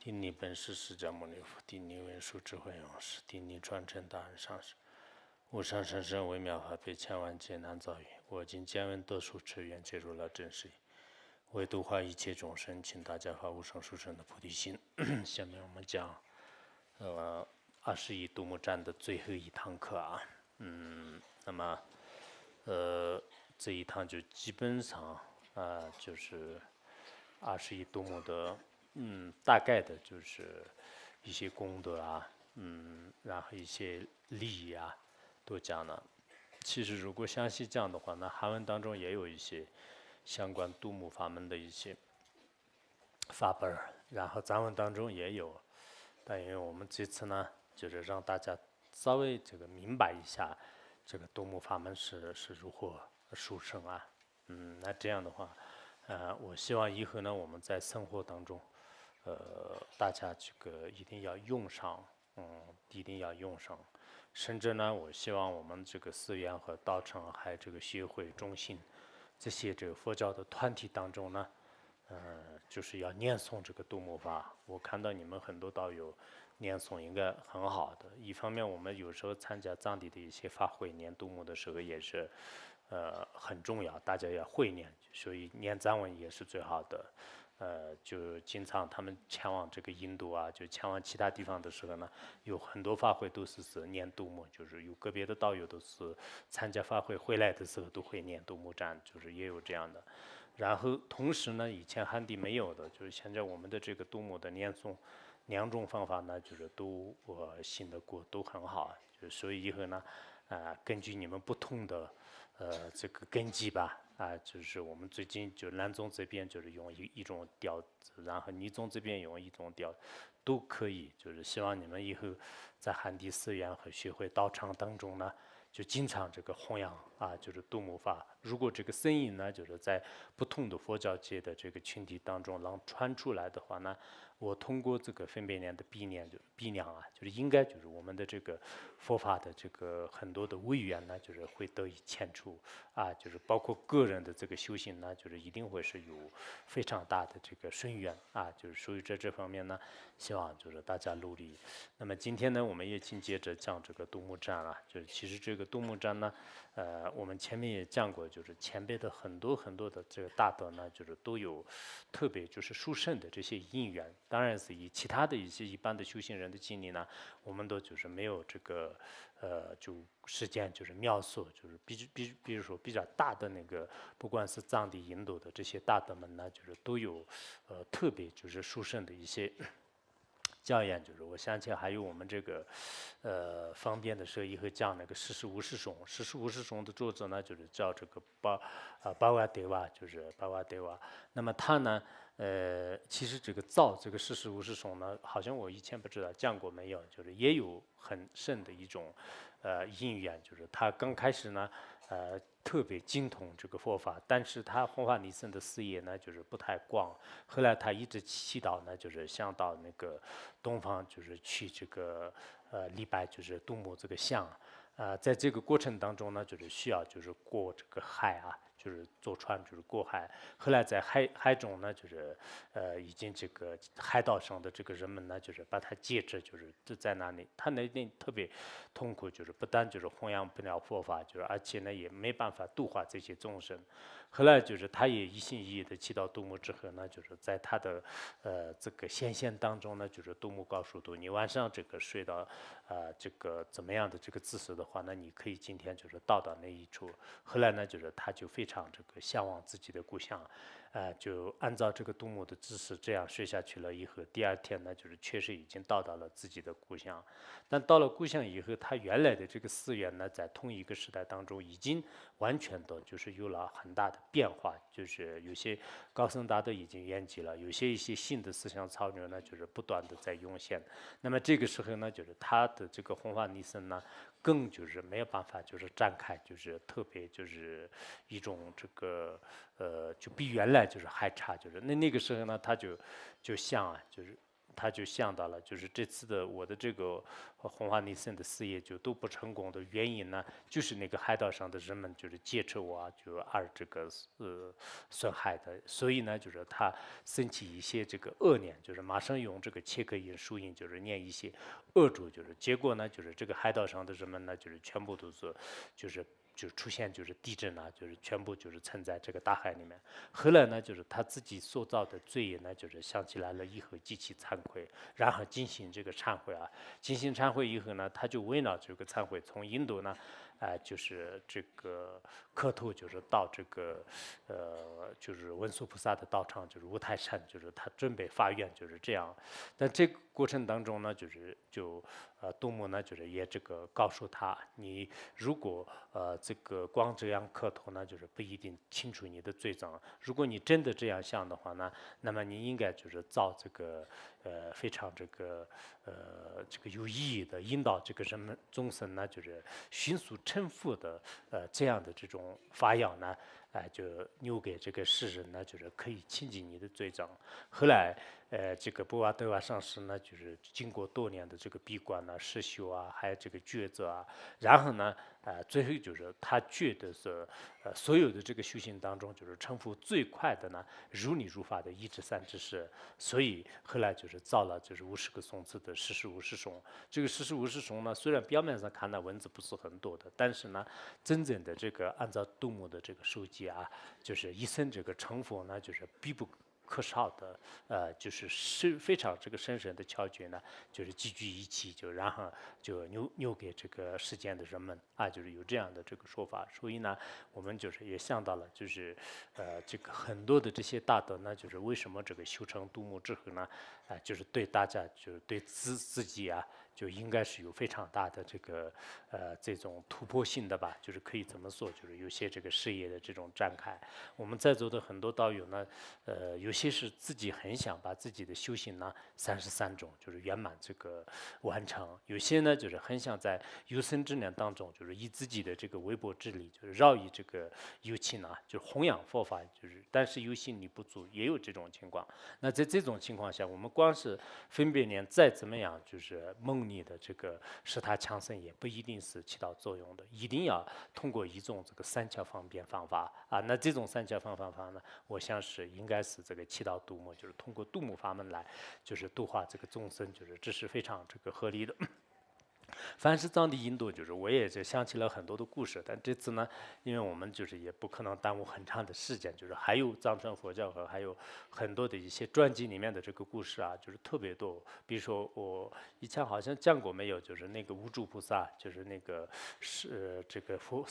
顶礼本师释迦牟尼佛，顶礼文殊智慧王师，顶礼传承大人上师。无上甚深微妙法，百千万劫难遭遇。我今见闻得受持，愿解如来真实义。为度化一切众生，请大家发无上殊胜的菩提心。下面我们讲21度母战的最后一堂课啊。那么这一堂就基本上就是21度母的大概的就是一些功德啊，然后一些利益啊都讲了。其实如果详细讲的话，那韩文当中也有一些相关度母法门的一些法本儿，然后藏文当中也有。但因为我们这次呢，就是让大家稍微这个明白一下这个度母法门是如何殊胜啊。那这样的话，我希望以后呢，我们在生活当中，大家这个一定要用上，一定要用上。甚至呢，我希望我们这个寺院和道场，还有这个协会中心，这些这个佛教的团体当中呢，就是要念诵这个度母法。我看到你们很多道友念诵应该很好的。一方面，我们有时候参加藏地的一些法会念度母的时候也是，很重要，大家要会念，所以念藏文也是最好的。就经常他们前往这个印度啊，就前往其他地方的时候呢，有很多法会都是念度母，就是有个别的道友都是参加法会回来的时候都会念度母赞，就是也有这样的。然后同时呢，以前汉地没有的，就是现在我们的这个度母的念诵两种方法呢，就是都信得过，都很好。就所以以后呢，根据你们不同的这个根基吧。就是我们最近就南宗这边就是用一种调子，然后尼宗这边用一种调，都可以。就是希望你们以后在汉地寺院和学会道场当中呢，就经常这个弘扬就是度母法。如果这个声音呢，就是在不同的佛教界的这个群体当中能传出来的话呢，我通过这个分别念的必念，就必量就是应该就是我们的这个佛法的这个很多的位缘呢，就是会得以牵出就是包括个人的这个修行呢，就是一定会是有非常大的这个深远就是属于这方面呢，希望就是大家努力。那么今天呢，我们也紧接着讲这个度母赞了。就是其实这个度母赞呢，我们前面也讲过，就是前辈的很多的这个大德呢，就是都有特别就是殊胜的这些因缘。当然是以其他的一些一般的修行人的经历呢，我们都就是没有这个就时间就是描述，就是比如说比较大的那个，不管是藏地、印度的这些大德们呢，就是都有特别就是殊胜的一些教言。就是我想起来还有我们这个方便的时候以后讲那个世事无事颂，世事无事颂的作者呢，就是叫这个巴瓦德瓦，就是巴瓦德瓦。那么他呢，其实这个造这个世事无事颂呢，好像我以前不知道讲过没有，就是也有很深的一种因缘。就是他刚开始呢，特别精通这个佛法，但是他弘法利生的事业呢，就是不太广。后来他一直祈祷呢，就是想到那个东方，就是去这个礼拜，就是度母这个像。在这个过程当中呢，就是需要就是过这个海就是坐船就是过海。后来在海中呢，就是已经这个海岛上的这个人们呢，就是把他接着就是在那里，他那边特别痛苦，就是不但就是弘扬不了佛法，就是而且呢也没办法度化这些众生。后来就是他也一心一意的祈祷度母之后呢，就是在他的这个显现当中呢，就是度母告诉度你晚上这个睡到这个怎么样的这个姿势的话，那你可以今天就是到那一处。后来呢，就是他就非常这个向往自己的故乡。就按照这个度母的姿势这样睡下去了以后，第二天呢，就是确实已经到达了自己的故乡。但到了故乡以后，他原来的这个寺院呢，在同一个时代当中已经完全的就是有了很大的变化。就是有些高僧大德已经圆寂了，有一些新的思想潮流呢，就是不断的在涌现。那么这个时候呢，就是他的这个弘法利生呢，更就是没有办法就是展开，就是特别就是一种这个就比原来就是还差。就是那个时候呢，他就像就是他就想到了，就是这次的我的这个红花尼森的事业就都不成功的原因呢，就是那个海岛上的人们就是劫持我啊，就而这个损害的，所以呢，就是他生起一些这个恶念，就是马上用这个切克印书印，就是念一些恶咒，就是结果呢，就是这个海岛上的人们呢，就是全部都是就是就出现就是地震啊，就是全部就是沉在这个大海里面。后来呢，就是他自己所造的罪业呢，就是想起来了以后极其惭愧，然后进行这个忏悔啊。进行忏悔以后呢，他就为了这个忏悔，从印度呢，就是这个磕头，就是到这个就是文殊菩萨的道场，就是五台山，就是他准备发愿，就是这样。但这个过程当中呢，杜牧呢，就是也这个告诉他，你如果这个光这样磕头呢，就是不一定清楚你的罪证。如果你真的这样想的话呢，那么你应该就是造这个非常这个有意义的引导这个人们众生呢，就是迅速成佛的这样的这种发扬呢，就留给这个世人呢，就是可以清净你的罪障。后来这个波瓦德瓦上师呢，就是经过多年的这个闭关啊、实修啊，还有这个抉择啊，然后呢，最后就是他觉得是所有的这个修行当中，就是成佛最快的呢，如理如法的一至三之事，所以后来就是造了就是50个颂词的十世无世颂。这个十世无世颂呢，虽然表面上看呢文字不是很多的，但是呢，真正的这个按照杜牧的这个书记啊，就是一生这个成佛呢，就是必不可少的，就是非常这个深深的窍诀呢，就是集聚一起，就然后就留给这个世间的人们啊，就是有这样的这个说法。所以呢，我们就是也想到了，就是这个很多的这些大德呢，就是为什么这个修成杜牧之后呢，就是对大家就是对自己啊。就应该是有非常大的这个这种突破性的吧，就是可以这么说，就是有些这个事业的这种展开。我们在座的很多道友呢，有些是自己很想把自己的修行呢33种就是圆满这个完成，有些呢就是很想在有生之年当中，就是以自己的这个微薄之力，就是绕以这个有情呢，就是弘扬佛法，就是但是有心力不足，也有这种情况。那在这种情况下，我们光是分别念再怎么样，就是梦里的这个使他强盛，也不一定是起到作用的，一定要通过一种这个三桥方便方法啊。那这种三桥方法呢，我想是应该是这个起到度母，就是通过度母法门来，就是度化这个众生，就是这是非常这个合理的。凡是藏地印度，就是我也就想起了很多的故事，但这次呢，因为我们就是也不可能耽误很长的时间，就是还有藏传佛教和还有很多的一些传记里面的这个故事啊，就是特别多。比如说我以前好像讲过没有，就是那个无著菩萨，就是那个是这个佛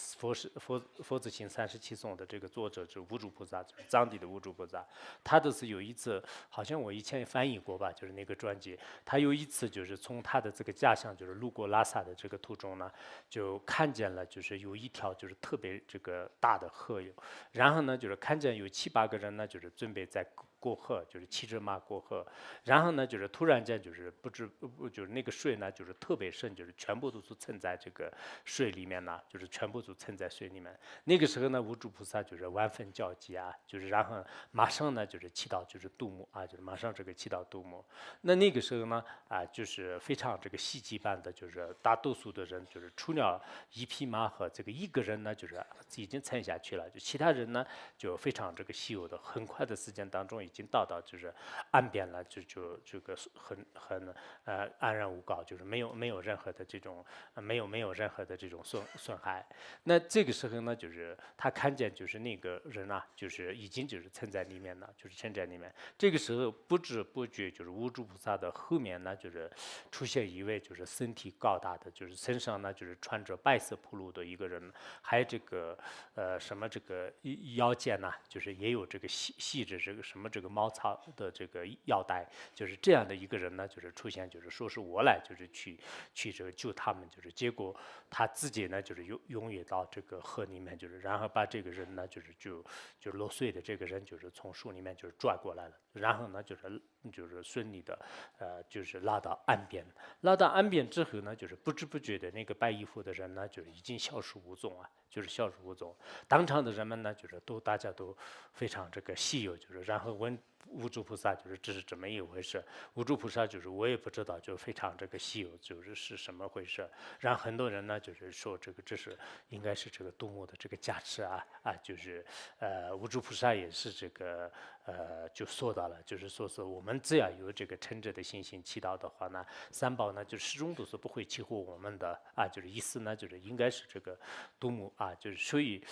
子行37颂的这个作者，就是无著菩萨，就是藏地的无著菩萨，他的是有一次，好像我以前也翻译过吧，就是那个传记，他有一次就是从他的这个家乡，就是路过拉萨的这个途中呢，就看见了，就是有一条就是特别这个大的河流，然后呢，就是看见有7、8个人呢，就是准备在过河，就是骑着马过河，然后呢，就是突然间就是就是那个水呢，就是特别深，就是全部都是沉在这个水里面呢，就是全部都沉在水里面。那个时候呢，无著菩萨就是万分焦急啊，就是然后马上呢就是祈祷就是度母啊，就是马上这个祈祷度母。那个时候呢就是非常这个希冀般的，就是大多数的人就是除了一匹马和这个一个人呢，就是已经沉下去了，就其他人呢就非常这个稀有的，很快的时间当中已经到就是岸边了，就这个很安然无恙，就是没有任何的这种没有任何的这种损害。那这个时候呢，就是他看见就是那个人啊，就是已经就是沉在里面了，就是沉在里面。这个时候不知不觉就是无著菩萨的后面呢，就是出现一位就是身体高大的，就是身上呢就是穿着白色铺路的一个人，还有这个什么这个腰间呢，就是也有这个系着这个什么这个茅草的这个腰带，就是这样的一个人呢，就是出现，就是说是我来就是去这个救他们，就是结果他自己呢就是永远到这个河里面，就是然后把这个人呢就落水的这个人就是从树里面就是拽过来了，然后呢就是顺利的就是拉到岸边，拉到岸边之后呢，就是不知不觉的那个白衣服的人呢，就是已经消失无踪啊，就是消失无踪。当场的人们呢，就是大家都非常这个稀有，就是然后问无著菩萨就是这是这么一回事，无著菩萨就是我也不知道，就非常这个稀有，是什么回事。让很多人呢就是说这是应该是这个度母的这个加持就是无著菩萨也是这个就说到了，就是说是我们只要有这个诚挚的信心祈祷的话呢，三宝呢就始终都是不会欺负我们的就是意思呢就是应该是这个度母就是所以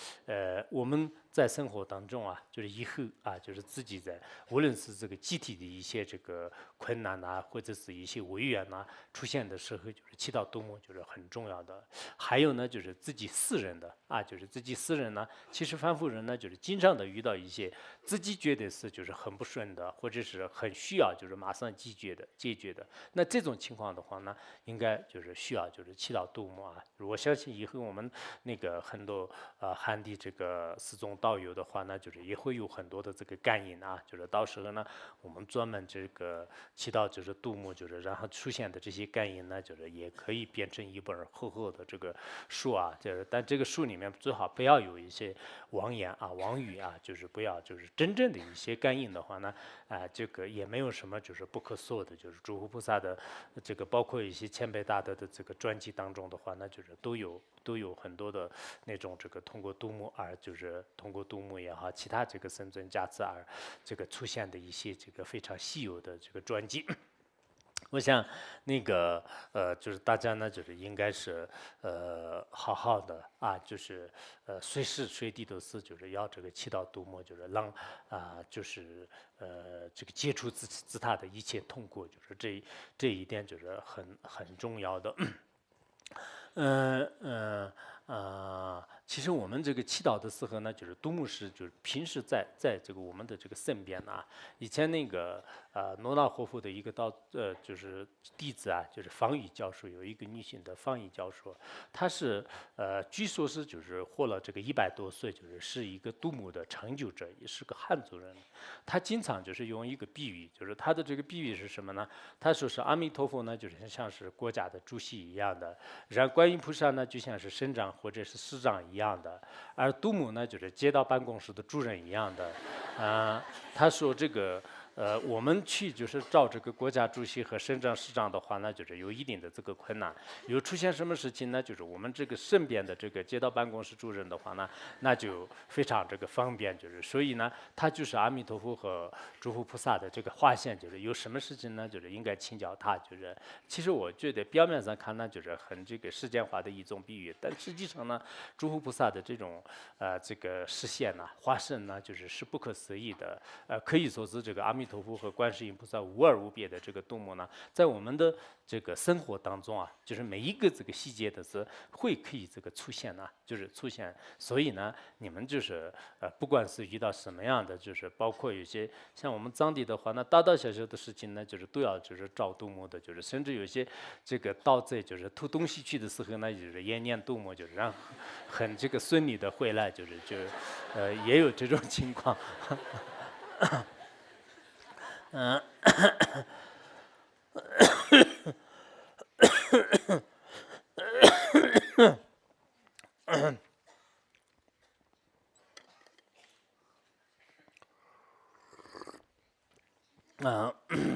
我们在生活当中就是以后就是自己在无论是这个集体的一些这个困难或者是一些违缘出现的时候，就是祈祷度母就是很重要的。还有呢，就是自己私人的就是自己私人呢，其实凡夫人呢，就是经常的遇到一些自己觉得是就是很不顺的，或者是很需要就是马上解决的。那这种情况的话呢，应该就是需要就是祈祷度母我相信以后我们那个很多汉地这个四宗道友的话呢，就是也会有很多的这个感应就是到时候呢，我们专门这个祈祷就是度母，就是然后出现的这些感应呢，就是也可以变成一本厚厚的这个书就是但这个书里面最好不要有一些妄言妄语就是不要就是真正的一些感应的话呢这个也没有什么就是不可说的，就是诸佛菩萨的这个包括一些谦卑大德的这个传记当中的话呢，就是都有很多的那种这个通过度母就是通过度母也好，其他这个圣尊加持这个出现的一些这个非常稀有的这个传记。我想那个就是大家呢，就是应该是好好的就是随时随地都是就是要这个祈祷度母，就是让就是这个解除自他的一切痛苦，就是这一点就是很重要的。其实我们这个祈祷的时候呢，就是度母师，就是平时在这个我们的这个身边以前那个罗那活佛的一个就是弟子就是方语教授，有一个女性的方语教授，她是据说是就是活了这个100多岁，是一个度母的成就者，也是个汉族人。他经常就是用一个比喻，就是他的这个比喻是什么呢？他说是阿弥陀佛呢，就是像是国家的主席一样的，然后观音菩萨呢就像是省长或者是市长一样的，而度母呢就是街道办公室的主任一样的。他说这个。我们去就是找这个国家主席和省长、市长的话呢，就是有一定的这个困难。有出现什么事情呢？就是我们这个身边的这个街道办公室主任的话呢，那就非常这个方便。就是所以呢，他就是阿弥陀佛和诸佛菩萨的这个化现。就是有什么事情呢，就是应该请教他。就是其实我觉得表面上看呢，就是很这个世间化的一种比喻，但实际上呢，诸佛菩萨的这种这个实现化身就是不可思议的。可以说是这个阿弥陀佛和观世音菩萨无二无别的这个度母呢，在我们的这个生活当中就是每一个这个细节的是可以这个出现就是出现。所以呢，你们就是不管是遇到什么样的，就是包括有些像我们藏地的话，那大大小小的事情呢，就是都要就是找度母的，就是甚至有些这个盗贼就是偷东西去的时候呢，就是也念度母，就是让很这个顺利的回来，也有这种情况。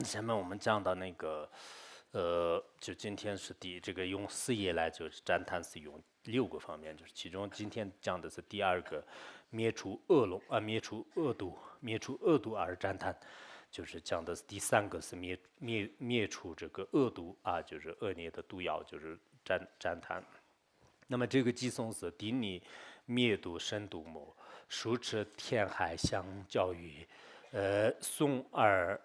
下面我们讲到那个，就今天是这个用4页来就是赞叹是用6个方面，就是其中今天讲的是第2个，灭除灭除恶毒而赞叹，就是讲的是第3个是灭除这个恶毒就是恶孽的毒药，就是赞叹。那么这个偈颂是顶礼灭毒深度母，书持天海相教育。松二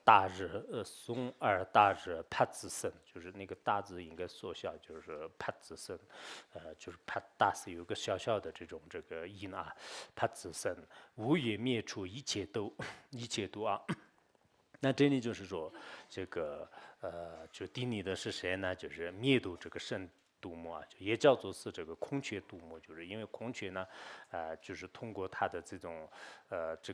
大日帕子僧，就是那个大字应该缩小，就是帕子僧，就是帕大是有个小小的这个音帕子僧，无也灭除一切毒那这里就是说，这个就顶礼的是谁呢？就是灭度这个圣度母也叫做是这个空缺度母，就是因为空缺呢，就是通过它的这种这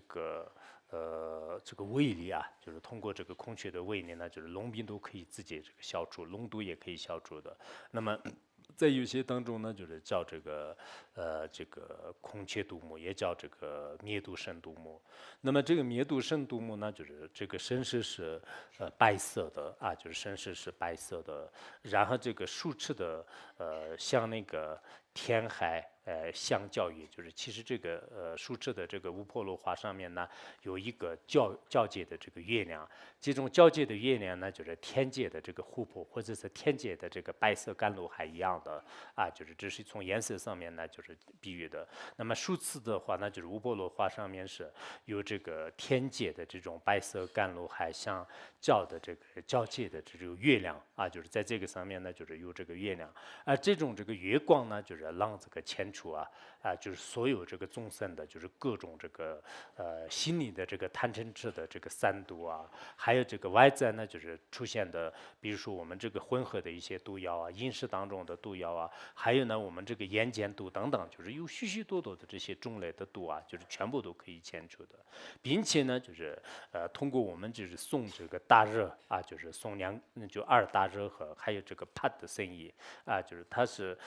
个威力就是通过这个空缺的威力呢，就是龙病都可以直接这个消除，龙毒也可以消除的。那么在有些当中呢，就是叫这个孔雀杜牧，也叫这个灭度生杜牧。那么这个灭度生杜牧呢，就是这个身世是白色的啊，就是身世是白色的，然后这个竖翅的像那个天海相较于，就是其实这个竖翅的这个乌婆罗花上面呢有一个交界的这个月亮，这种交界的月亮呢，就是天界的这个琥珀或者是天界的这个白色甘露海一样的啊，就是这是从颜色上面呢就是比喻的。那么竖翅的话呢，就是乌婆罗花上面是有这个天界的这种白色甘露海相较的这个交界的这种月亮啊，就是在这个上面呢，就是有这个月亮，而这种这个月光呢，就是让这个前出啊，就是所有这个众生的，就是各种这个心理的这个贪嗔痴的这个三毒啊，还有这个外在呢，就是出现的，比如说我们这个混合的一些毒药啊，饮食当中的毒药啊，还有呢我们这个眼睑毒等等，就是有许许多多的这些种类的毒啊，就是全部都可以清除的，并且呢，就是通过我们就是诵这个大热啊，就是诵就二大热和还有这个帕的声音啊，就是它是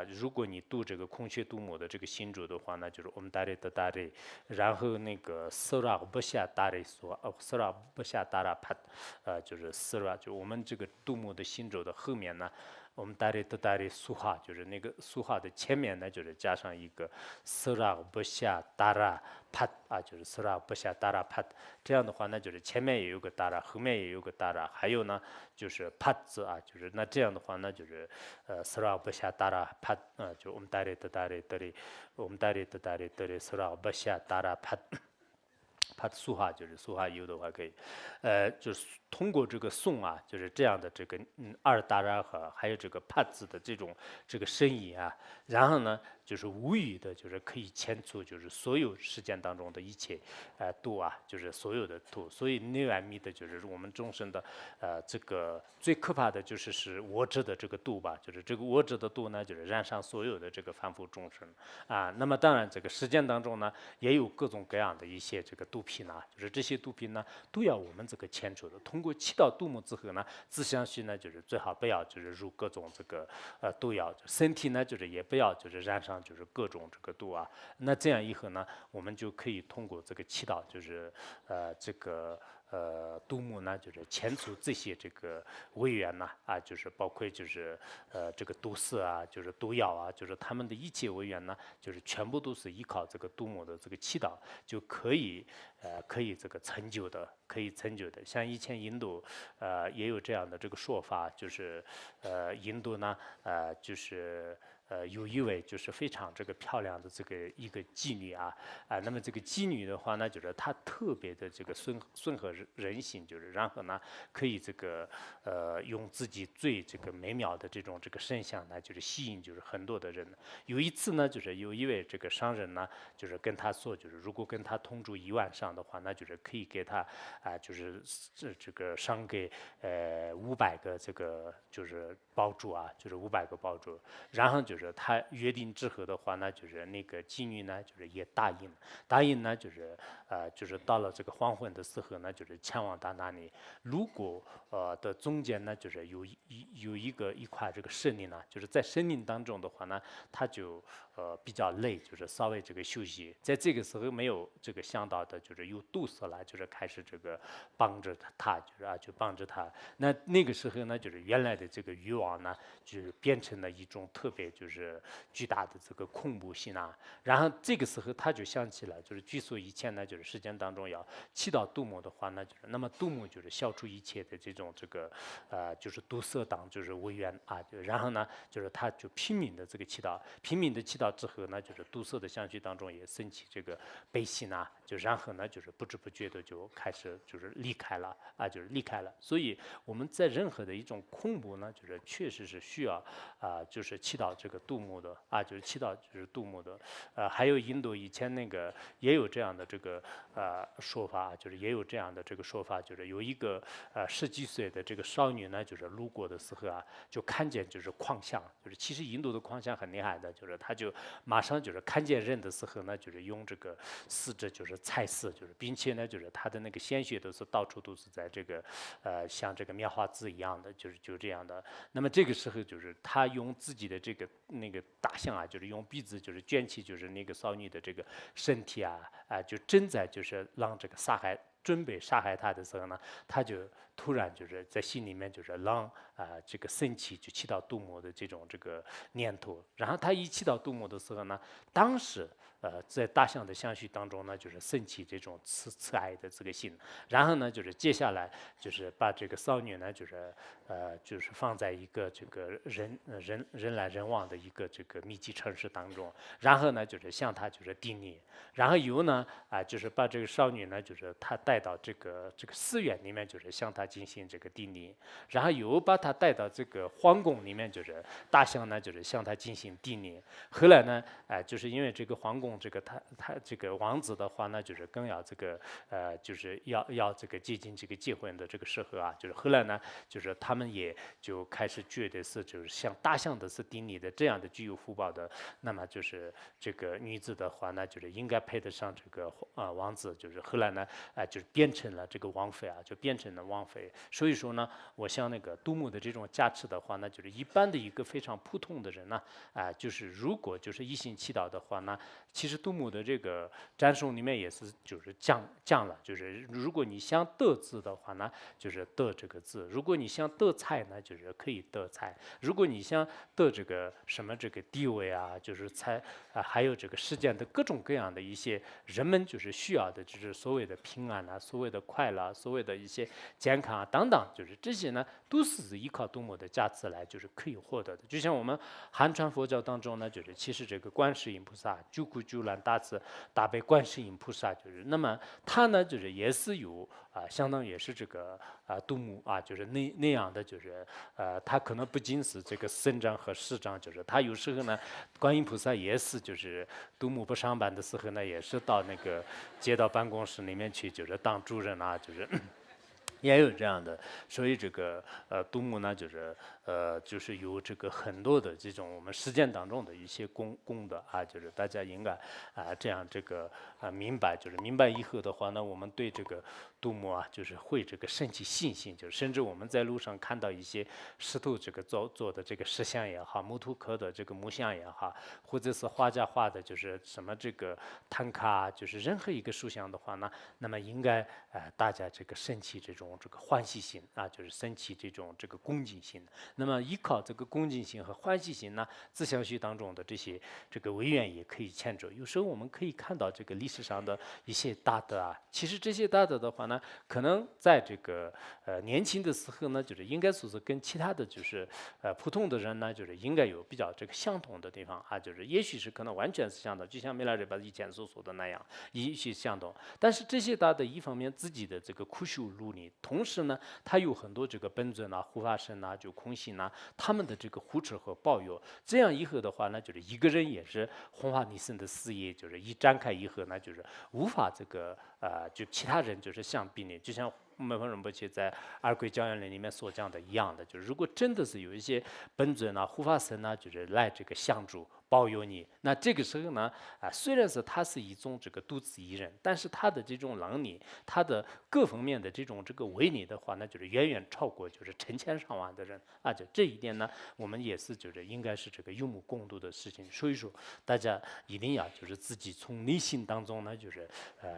如果你读这个孔雀杜牧的这个心咒的话呢，就是我们大雷的大雷，然后那个色拉不下大雷说色拉不下大拉帕，就是色拉，就我们这个杜牧的心咒的后面呢。我们大雷的大雷苏哈，就是那个苏哈的前面呢，就是加上一个色拉不下大拉帕啊，就是色拉不下大拉帕，这样的话呢，就是前面也有个大拉，后面也有个大拉，还有呢就是帕字啊，就是那这样的话呢，就是色拉不下大拉帕，就我们大雷的大雷的雷，我们大雷的大雷的雷，色拉不下大拉帕。帕苏哈就是苏哈油的话可以，就是通过这个诵啊，就是这样的这个二大拉和还有这个帕字的这种这个声音啊，然后呢就是无语的，就是可以牵出就是所有世间当中的一切度啊，就是所有的度，所以内外密的就是我们众生的这个最可怕的就是我执的这个度吧，就是这个我执的度呢，就是染上所有的这个凡夫众生啊。那么当然这个实践当中呢，也有各种各样的一些这个毒品啊，就是这些毒品呢都要我们这个牵除的。通过祈祷度母之后呢，自相续呢就是最好不要就是入各种这个毒药，身体呢就是也不要就是染上就是各种这个毒啊。那这样以后呢，我们就可以通过这个祈祷，就是这个。杜牧呢，就是前除这些这个违缘呐，就是包括就是这个毒色啊，就是毒药啊，就是他们的一切违缘呢，就是全部都是依靠这个杜牧的这个祈祷就可以可以这个成就的，可以成就的。像以前印度也有这样的这个说法，就是印度呢就是有一位就是非常这个漂亮的这个一个妓女那么这个妓女的话呢，就是她特别的这个顺和人心，就是然后呢可以这个用自己最这个美妙的这种这个声响呢，就是吸引就是很多的人。有一次呢，就是有一位这个商人呢，就是跟他说，就是如果跟他同住一晚上的话，那就是可以给他就是这个赏给500个这个就是包住啊，就是500个包住，然后就是他约定之后的话呢，就是那个妓女呢，就是也答应呢，就是到了这个黄昏的时候呢，就是前往他那里。如果的中间呢，就是有一块这个森林呢，就是在森林当中的话呢，他就比较累，就是稍微这个休息。在这个时候没有这个向导的，就是有堵塞了，就是开始这个帮着他，就帮着他。那个时候呢，就是原来的这个欲望呢，就是变成了一种特别就是巨大的这个恐怖心啊。然后这个时候他就想起了，就是据说以前呢，就是时间当中要祈祷杜牧的话呢，就是那么杜牧就是消除一切的这种这个就是毒色党就是违缘然后呢，就是他就拼命的这个祈祷，拼命的祈祷之后呢，就是毒色的相续当中也升起这个悲心就然后呢，就是不知不觉的就开始就是离开了就是离开了。所以我们在任何的一种恐怖呢，就是确实是需要就是祈祷这个杜牧的就是祈祷就是杜牧的还有印度以前那个也有这样的这个说法，就是也有这样的这个说法，就是有一个10几岁的这个少女呢，就是路过的时候就看见就是矿相，就是其实印度的矿相很厉害的，就是他就马上就是看见人的时候呢，就是用这个四肢就是就是菜色，就是并且呢，就是它的那个鲜血都是到处都是在这个像这个棉花籽一样的，就这样的。那么这个时候就是他用自己的这个那个大象啊，就是用鼻子就是卷起就是那个少女的这个身体就正在就是让这个准备杀害他的时候呢，他就突然就是在心里面就是让这个生气，就起到度母的这个念头。然后他一起到度母的时候呢，当时在大象的相续当中呢，就是升起这种慈爱的这个心。然后呢，就是接下来就是把这个少女呢，就是放在一个这个人来人往的一个这个密集城市当中。然后呢，就是向她就是顶礼。然后由呢就是把这个少女呢，就是她带到这个寺院里面，就是向她进行这个顶礼。然后又把她带到这个皇宫里面，就是大象呢，就是向她进行顶礼。后来呢，就是因为这个皇宫，这个他这个王子的话呢，就是更要这个就是要这个接近这个结婚的这个时候就是后来呢，就是他们也就开始觉得是就是像大象的是顶礼的这样的具有福报的，那么就是这个女子的话呢，就是应该配得上这个王子，就是后来呢，就是变成了这个王妃就变成了王妃。所以说呢，我像那个杜牧的这种加持的话呢，就是一般的一个非常普通的人呢，就是如果就是一心祈祷的话呢，其实杜牧的这个占颂里面也是就是降了，就是如果你想得字的话呢，就是得这个字；如果你想得财呢，就是可以得财；如果你想得这个什么这个地位就是财还有这个世间的各种各样的一些人们就是需要的，就是所谓的平安所谓的快乐所谓的一些健康等等，就是这些呢，都是依靠杜牧的加持来就是可以获得的。就像我们汉传佛教当中呢，就是其实这个观世音菩萨、救苦救难大慈大悲观世音菩萨，就是那么他呢，就是也是有相当于也是这个杜牧就是那样的，就是他可能不仅是这个省长和市长，就是他有时候呢，观音菩萨也是就是杜牧不上班的时候呢，也是到那个街道办公室里面去，就是当主任就是也有这样的。所以这个杜牧呢，就是有这个很多的这种我们实践当中的一些功德就是大家应该这样这个明白，就是明白以后的话呢，我们对这个杜牧就是会这个升起信心，就是甚至我们在路上看到一些石头这个做的这个石像也好，木头刻的这个木像也好，或者是画家画的就是什么这个坦克就是任何一个塑像的话呢，那么应该大家这个升起这种这个欢喜心就是升起这种这个恭敬心。那么依靠这个恭敬心和欢喜心呢，自相续当中的这些这个为愿也可以牵着。有时候我们可以看到这个历史上的一些大德其实这些大德的话呢，可能在这个年轻的时候呢，就是应该说是跟其他的就是普通的人呢，就是应该有比较这个相同的地方就是也许是可能完全是相同，就像梅拉日巴以前所说的那样，也许相同。但是这些大德一方面自己的这个苦修努力，同时呢，他有很多这个本尊护法神就空性他们的这个护持和保佑，这样以后的话呢，就是一个人也是弘法利生的事业，就是一展开以后呢，就是无法这个就其他人就是相比拟，就像门峰仁波切在二轨教养论里面所讲的一样的，就是如果真的是有一些本尊护法神就是来这个相助保佑你，那这个时候呢虽然是他是一种这个独自一人，但是他的这种能力，他的各方面的这种这个威力的话，那就是远远超过就是成千上万的人就这一点呢，我们也是就是应该是这个有目共睹的事情。所以说，大家一定要就是自己从内心当中呢，就是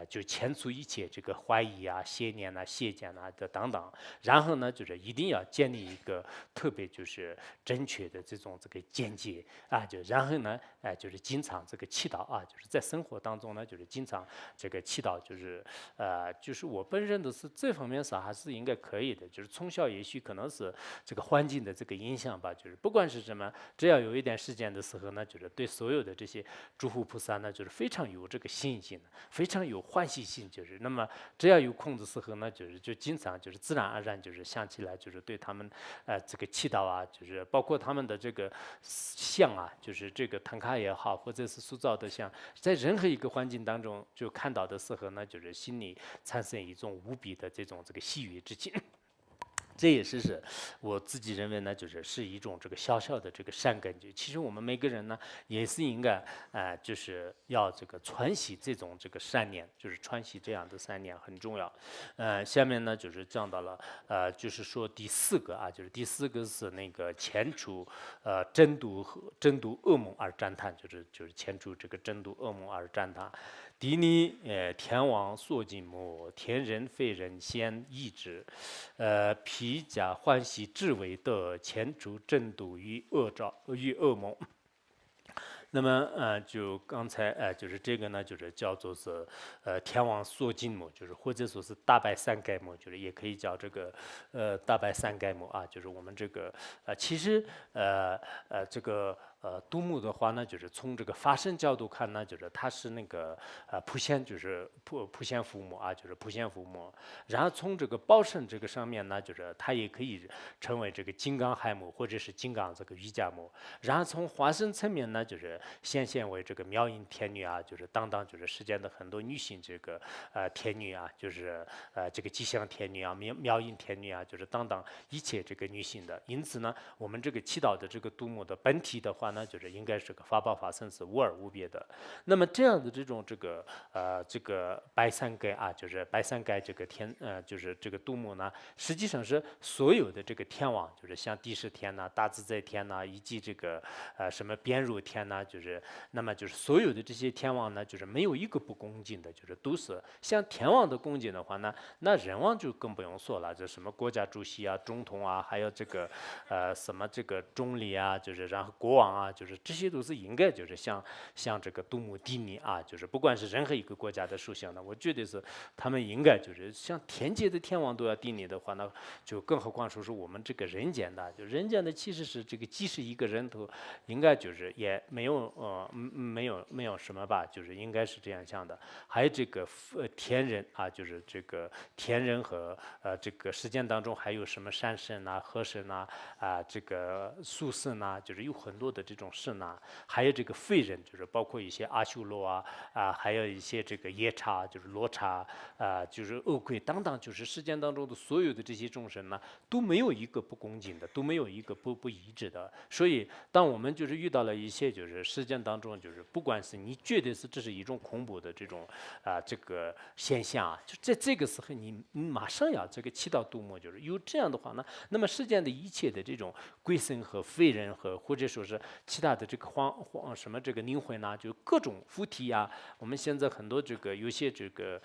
就遣除一切这个怀疑邪念邪见的等等，然后呢，就是一定要建立一个特别就是正确的这种这个见解就然后呢，就是经常这个祈祷就是在生活当中呢，就是经常这个祈祷，就是我本人的是这方面上还是应该可以的，就是从小也许可能是这个环境的这个影响吧，就是不管是什么，只要有一点时间的时候呢，就是对所有的这些诸佛菩萨呢，就是非常有这个信心，非常有欢喜心，就是那么只要有空的时候呢，就经常就是自然而然就是想起来，就是对他们这个祈祷就是包括他们的这个像就是这个唐卡也好，或者是塑造的像，在任何一个环境当中就看到的时候呢，就是心里产生一种无比的这种这个喜悦之情。这也是我自己认为呢，是一种这个小小的这个善根觉。其实我们每个人呢，也是应该就是要这个传习这种这个善念，就是传习这样的善念很重要。下面呢就是讲到了就是说第四个啊，就是第四个是那个前除真毒恶梦而赞叹，就是前除这个真毒恶梦而赞叹。敌逆天王所尽魔，天人非人先易之。披甲欢喜至为德，前除真毒与恶梦。那么就刚才就是这个呢，就是叫做是天王所尽魔，就是或者说是大白三盖魔，就是也可以叫这个大白三盖魔啊，就是我们这个其实这个杜牧的话呢，就是从这个发声角度看呢，就是他是那个普贤，就是普贤伏魔啊，就是普贤伏魔。然后从这个报身这个上面呢，就是他也可以成为这个金刚亥魔，或者是金刚这个瑜伽魔。然后从化身层面呢，就是显现为这个妙音天女啊，就是当就是世间的很多女性这个天女啊，就是这个吉祥天女啊、妙音天女啊，就是当一切这个女性的。因此呢，我们这个祈祷的这个杜牧的本体的话呢，就是应该是个法报法身是无二无别的。那么这样的这种这个白三盖啊，就是白三盖这个就是这个杜牧呢，实际上是所有的这个天王，就是像地释天呐、大自在天呐，以及这个什么边如天呐，就是那么就是所有的这些天王呢，就是没有一个不恭敬的，就是都是像天王的恭敬的话呢，那人王就更不用说了，这什么国家主席啊、总统啊，还有这个什么这个总理啊，就是然后国王啊，就是这些都是应该就是像这个杜牧帝你啊，就是不管是任何一个国家的首相呢，我觉得是他们应该就是像天界的天王都要帝你的话，那就更何况说是我们这个人间的，就人间的其实是这个即使一个人头，应该就是也没有没有什么吧，就是应该是这样想的。还有这个天人啊，就是这个天人和这个世间当中还有什么山神啊、河神啊这个宿神啊，就是有很多的这种神啊，还有这个废人，就是包括一些阿修罗还有一些这个夜叉，就是罗刹就是恶鬼等等，就是世间当中的所有的这些众生呢，都没有一个不恭敬的，都没有一个不义之的。所以，当我们就是遇到了一些就是世间当中，就是不管是你觉得是这是一种恐怖的这种这个现象啊，就在这个时候你马上要这个祈祷度末，就是有这样的话呢，那么世间的一切的这种鬼神和非人和或者说是其他的这个什么这个灵魂呐，就各种附体啊，我们现在很多这个有些这个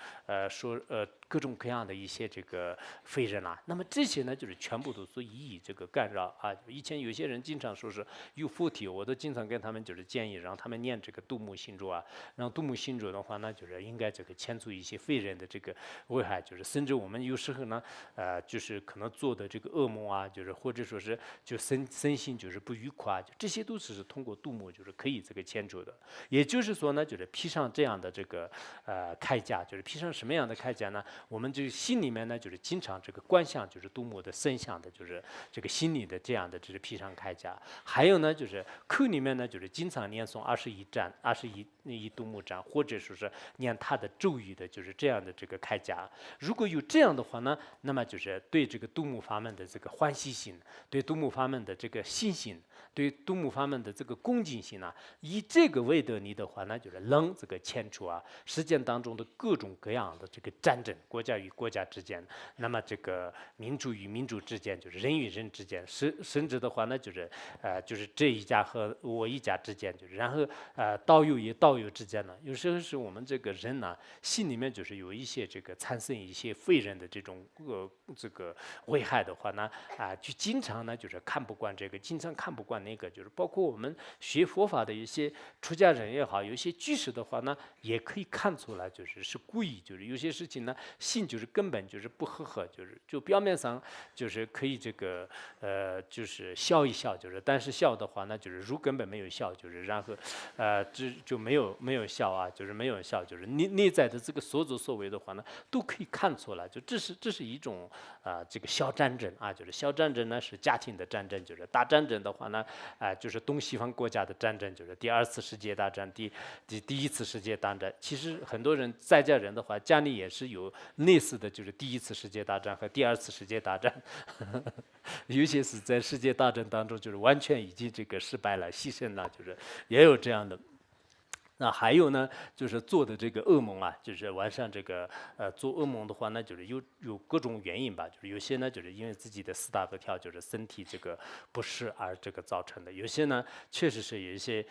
说各种各样的一些这个非人啊，那么这些呢就是全部都是以这个干扰啊。以前有些人经常说是有附体，我都经常跟他们就是建议让他们念这个杜牧心咒啊，让杜牧心咒的话呢，就是应该这个牵除一些非人的这个危害，就是甚至我们有时候呢就是可能做的这个噩梦啊，就是或者说是就身心就是不愉快，就这些都是通过杜牧就是可以这个牵除的。也就是说呢，就是披上这样的这个铠甲，就是披上什么样的铠甲呢？我们这个心里面呢，就是经常这个观想，就是杜牧的身相的，就是这个心里的这样的，就是披上铠甲。还有呢，就是口里面呢，就是经常念诵21杜牧章，或者说是念他的咒语的，就是这样的这个铠甲。如果有这样的话呢，那么就是对这个杜牧法门的这个欢喜心，对杜牧法门的这个信心，对杜牧法门的这个恭敬心啊，以这个为得你的话呢，就是能这个牵除世间当中的各种各样的这个战争，国家与国家之间，那么这个民族与民族之间，就是人与人之间，甚至的话呢，就是这一家和我一家之间，就是然后道友与道友之间呢，有时候是我们这个人呢，心里面就是有一些这个产生一些非人的这种这个危害的话呢，就经常呢就是看不惯这个，经常看不惯那个，就是包括我们学佛法的一些出家人也好，有一些居士的话呢，也可以看出来，是故意，就是有些事情呢，心就是根本就是不合，就表面上就是可以这个就是笑一笑，但是笑的话呢，就是如根本没有笑，然后就没有笑啊，就是没有笑，就是内在的这个所作所为的话呢，都可以看出来，这是一种这个小战争啊，就是小战争呢是家庭的战争，就是大战争的话呢就是东西方国家的战争，就是第2次世界大战、第1次世界大战。其实很多人在家人的话，家里也是有类似的，就是第1次世界大战和第2次世界大战，有些是在世界大战当中就是完全已经这个失败了、牺牲了，就是也有这样的。那还有呢，就是做的这个噩梦啊，就是晚上这个做噩梦的话呢，就是有各种原因吧，就是有些呢就是因为自己的4大不调，就是身体这个不适而这个造成的，有些呢确实是有一些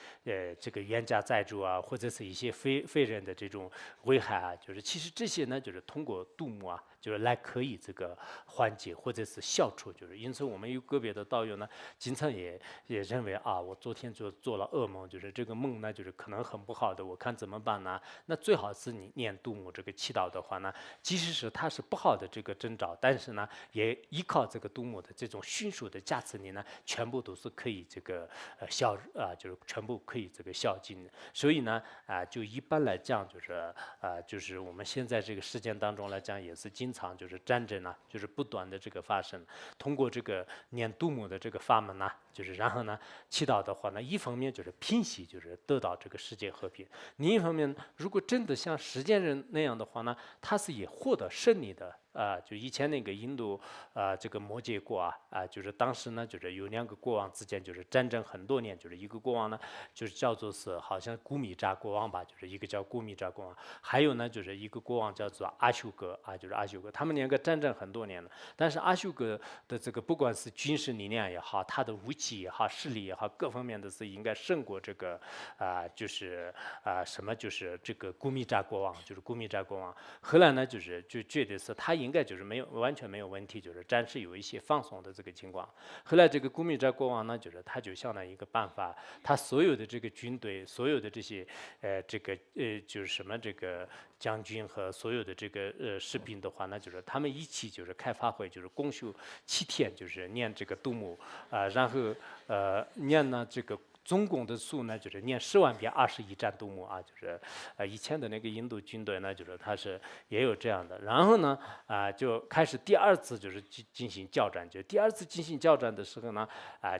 这个冤家债主啊，或者是一些非人的这种危害啊，就是其实这些呢就是通过度母啊，就是来可以这个缓解或者是消除，就是因此我们有个别的道友呢，经常也认为啊，我昨天就做了噩梦，就是这个梦呢就是可能很不好的，我看怎么办呢？那最好是你念度母这个祈祷的话呢，即使是它是不好的这个征兆，但是呢也依靠这个度母的这种迅速的加持力呢，全部都是可以这个就是全部可以这个消尽的。所以呢就一般来讲就是我们现在这个事件当中来讲，也是经常就是战争呢，就是不断的这个发生。通过这个念度母的这个法门呢，就是然后呢祈祷的话呢，一方面就是平息，就是得到这个世界和平；另一方面，如果真的像实践人那样的话呢，他是也获得胜利的。就以前那个印度这个摩羯国就是当时呢，就是有2个国王之间就是战争很多年，就是一个国王呢，就是叫做是好像古米扎国王吧，就是一个叫古米扎国王，还有呢就是一个国王叫做阿修格就是阿修格，他们2个战争很多年了，但是阿修格的这个不管是军事力量也好，他的武器也好，势力也好，各方面的是应该胜过这个就是什么就是这个古米扎国王，就是古米扎国王。后来呢就觉得是他应该就是完全没有问题，就是暂时有一些放松的这个情况。后来这个古米扎国王呢，就是他就想了一个办法，他所有的这个军队，所有的这些就是什么这个将军和所有的这个士兵的话呢，就是他们一起就是开发会，就是共修7天，就是念这个度母然后念呢这个。总共的数呢，就是念10万遍21战度母就是以前的那个印度军队呢，就是他是也有这样的。然后呢就开始第2次就是进行交战，就第2次进行交战的时候呢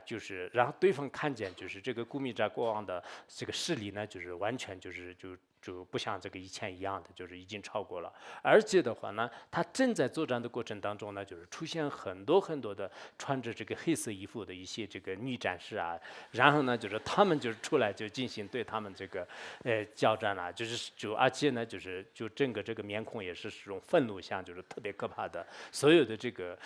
就是然后对方看见就是这个古米扎国王的这个势力呢，就是完全就不像这个以前一样的，就是已经超过了。而且的话呢，他正在作战的过程当中呢，就是出现很多的穿着这个黑色衣服的一些这个女战士然后呢，就是他们就是出来就进行对他们这个交战了，而且呢，就整个这个面孔也是这种愤怒相，就是特别可怕的。所有的这个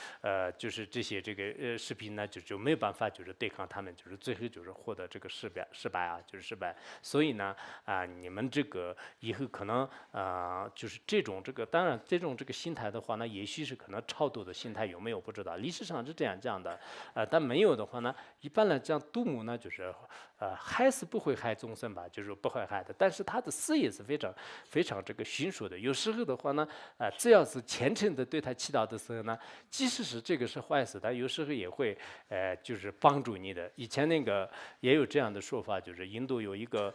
就是这些这个士兵呢，就没有办法就是对抗他们，就是最后就是获得这个失败就是失败。所以呢你们这个以后可能就是这种这个，当然这种这个心态的话呢，也许是可能超度的心态有没有不知道，历史上是这样讲的，但没有的话呢，一般来讲度母呢就是害是不会害众生吧，就是不会害的，但是他的事业是非常这个迅速的。有时候的话呢只要是虔诚的对他祈祷的时候呢，即使是这个是坏事，他有时候也会就是帮助你的。以前那个也有这样的说法，就是印度有一个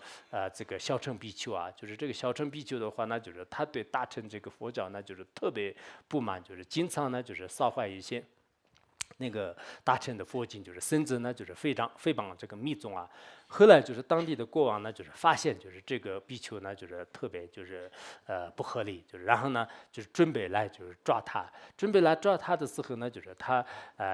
这个小乘比丘就是这个小乘比丘的话呢，就是他对大乘这个佛教呢，就是特别不满，就是经常呢就是烧坏一些那个大乘的佛经，就是甚至呢就是诽谤这个密宗后来就是当地的国王呢，就是发现就是这个比丘呢，就是特别就是不合理，就是然后呢就是准备来就是抓他，的时候呢，就是他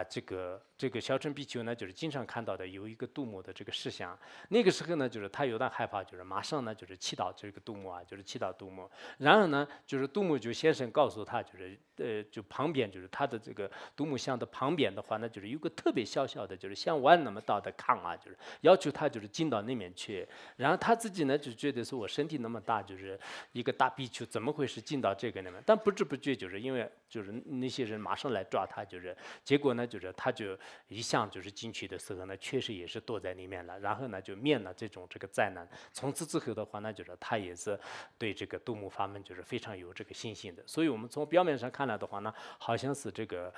这个小乘比丘呢，就是经常看到的有一个度母的这个石像，那个时候呢，就是他有点害怕，就是马上呢就是祈祷这个度母就是祈祷度母，然后呢就是度母就先生告诉他，就是就旁边就是他的这个度母像的旁边的话呢，就是有个特别小的，就是像碗那么大的炕就是要求他就是进到那边去，然后他自己呢就觉得说我身体那么大，就是一个大比丘，怎么会是进到这个里面？但不知不觉就是因为就是那些人马上来抓他，就是结果呢就是他就一向就是进去的时候呢，确实也是躲在里面了，然后呢就面了这个灾难。从此之后的话呢，就是他也是对这个度母法门就是非常有这个信心的。所以我们从表面上看来的话呢，好像是这个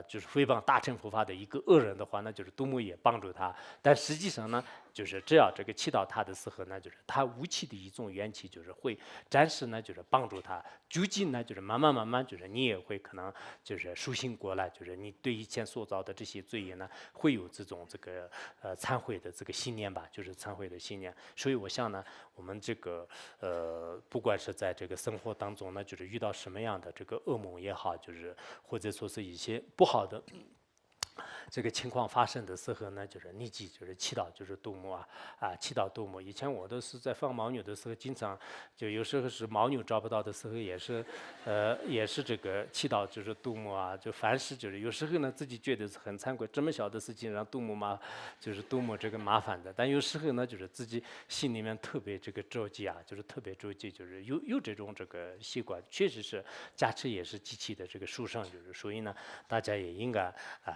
就是诽谤大乘佛法的一个恶人的话呢，就是度母也帮助他，但实际上呢，就是只要这个祈祷他的时候呢，就是他无气的一种元气，就是会暂时呢，就是帮助他。究竟呢，就是慢慢，就是你也会可能就是苏醒过来，就是你对以前所造的这些罪业呢，会有这个忏悔的这个信念吧，就是忏悔的信念。所以我想呢，我们这个不管是在这个生活当中呢，就是遇到什么样的这个噩梦也好，就是或者说是一些不好的这个情况发生的时候呢，就是立即就是祈祷，就是度母祈祷度母。以前我都是在放牦牛的时候，经常就有时候是牦牛找不到的时候，也是这个祈祷，就是度母就凡事就是有时候呢自己觉得是很惭愧，这么小的事情让度母就是度母这个麻烦的，但有时候呢就是自己心里面特别这个着急就是特别着急，就是有这种这个习惯，确实是驾车也是机器的这个书上，就是所以呢，大家也应该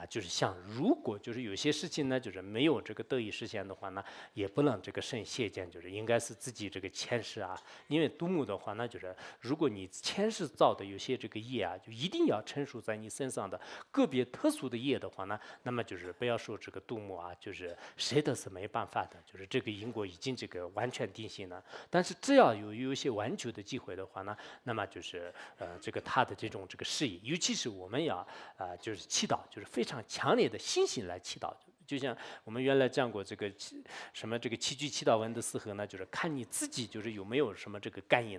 就是像如果就是有些事情呢，就是没有这个得以实现的话呢，也不能这个甚懈见，就是应该是自己这个前世因为度母的话呢，就是如果你前世造的有些这个业就一定要陈述在你身上的个别特殊的业的话呢，那么就是不要说这个度母就是谁都是没办法的，就是这个因果已经这个完全定性了。但是只要有一些挽救的机会的话呢，那么就是这个他的这种这个事业，尤其是我们要就是祈祷，就是非常强烈的信心来祈祷。就像我们原来讲过这个什么这个七句祈祷文的时候呢，就是看你自己就是有没有什么这个感应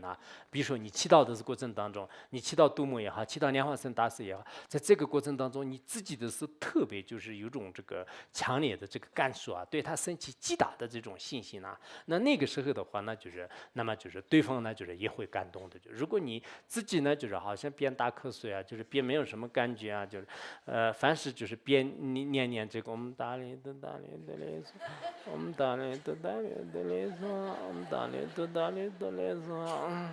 比如说你祈祷的过程当中，你祈祷度母也好，祈祷莲花生大师也好，在这个过程当中，你自己的是特别就是有种这个强烈的这个感受对他升起极大的这种信心那个时候的话呢，就是那么就是对方呢就是也会感动的。就如果你自己呢就是好像边打瞌睡就是边没有什么感觉就是凡是就是边念这个我们大力的大力的来说，我们大力的大力的来说，我们大力的大力的来说，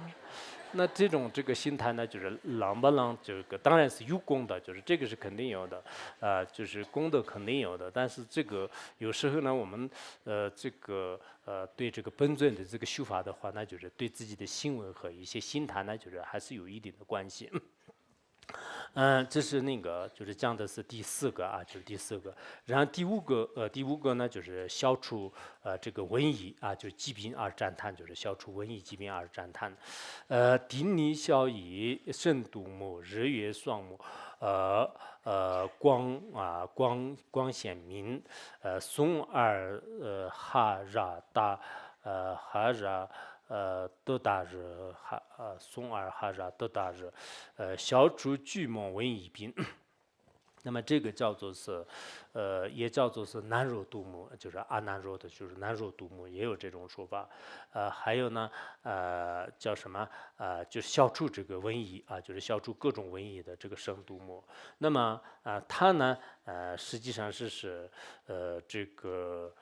那这种这个心态呢，就是能不能这个当然是有功的，就是这个是肯定有的，就是功德肯定有的，但是这个有时候呢，我们这个对这个本尊的这个修法的话，那就是对自己的行为和一些心态呢，就是还是有一定的关系。这是那个就是讲的是第四个就是第四个。然后第五个呢，就是消除这个瘟疫就是疾病而赞叹，就是消除瘟疫疾病而赞叹。定力消疫，深度母，日月双目，光显明，松尔哈ra达哈ra。德达日松尔哈ra德达日，消除巨蟒瘟疫病。那么这个叫做是，也叫做是南若度母，就是阿难若的，就是南若度母，也有这种说法。还有呢，叫什么？就是消除这个瘟疫就是消除各种瘟疫的这个生度母。那么它呢，实际上是这个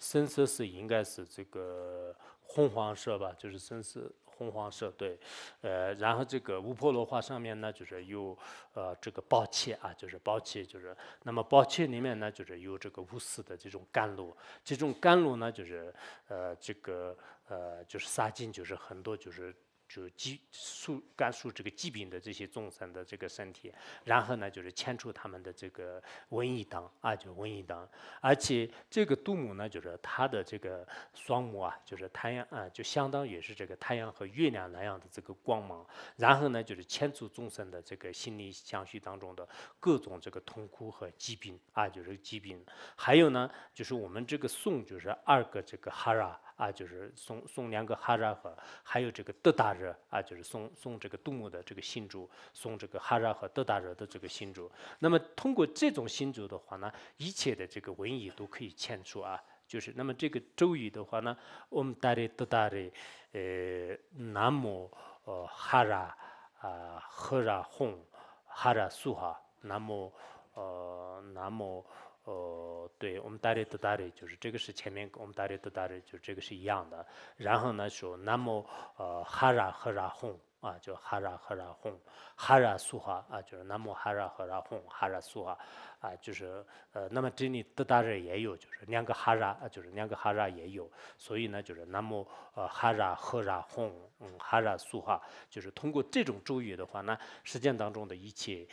深色是应该是这个红黄色吧，就是深色红黄色对，然后这个乌婆罗花上面呢，就是有这个宝切就是宝切，就是那么宝切里面呢，就是有这个无私的这种甘露，这种甘露呢，就是这个就是洒进就是很多就是甘肃这个疾病的这些众生的这个身体，然后呢就是牵出他们的这个瘟疫当就瘟疫当，而且这个度母呢，就是它的这个双目就是太阳就相当于是这个太阳和月亮那样的这个光芒，然后呢就是牵出众生的这个心理相续当中的各种这个痛苦和疾病就是疾病，还有呢就是我们这个颂就是2个这个哈拉。就是送2个哈拉和还有这个德达热就是送这个度母的这个信主，送这个哈拉和德达热的这个信主。那么通过这种信主的话呢，一切的这个瘟疫都可以迁除就是那么这个咒语的话呢，我们达里德达里南无哈拉赫拉吽哈拉苏哈南无南无。对，我们达里德达里就是这个是前面我们达里德达里就是这个是一样的。然后呢说南无哈拉赫拉吽啊，就哈拉赫拉吽，哈拉苏哈啊，就是南无哈拉赫拉吽，哈拉苏哈啊，就是那么这里德达热也有，就是两个哈拉啊，就是两个哈拉也有，所以呢，就是南无哈拉赫拉吽，哈拉苏哈，就是通过这种咒语的话呢，实践当中的一切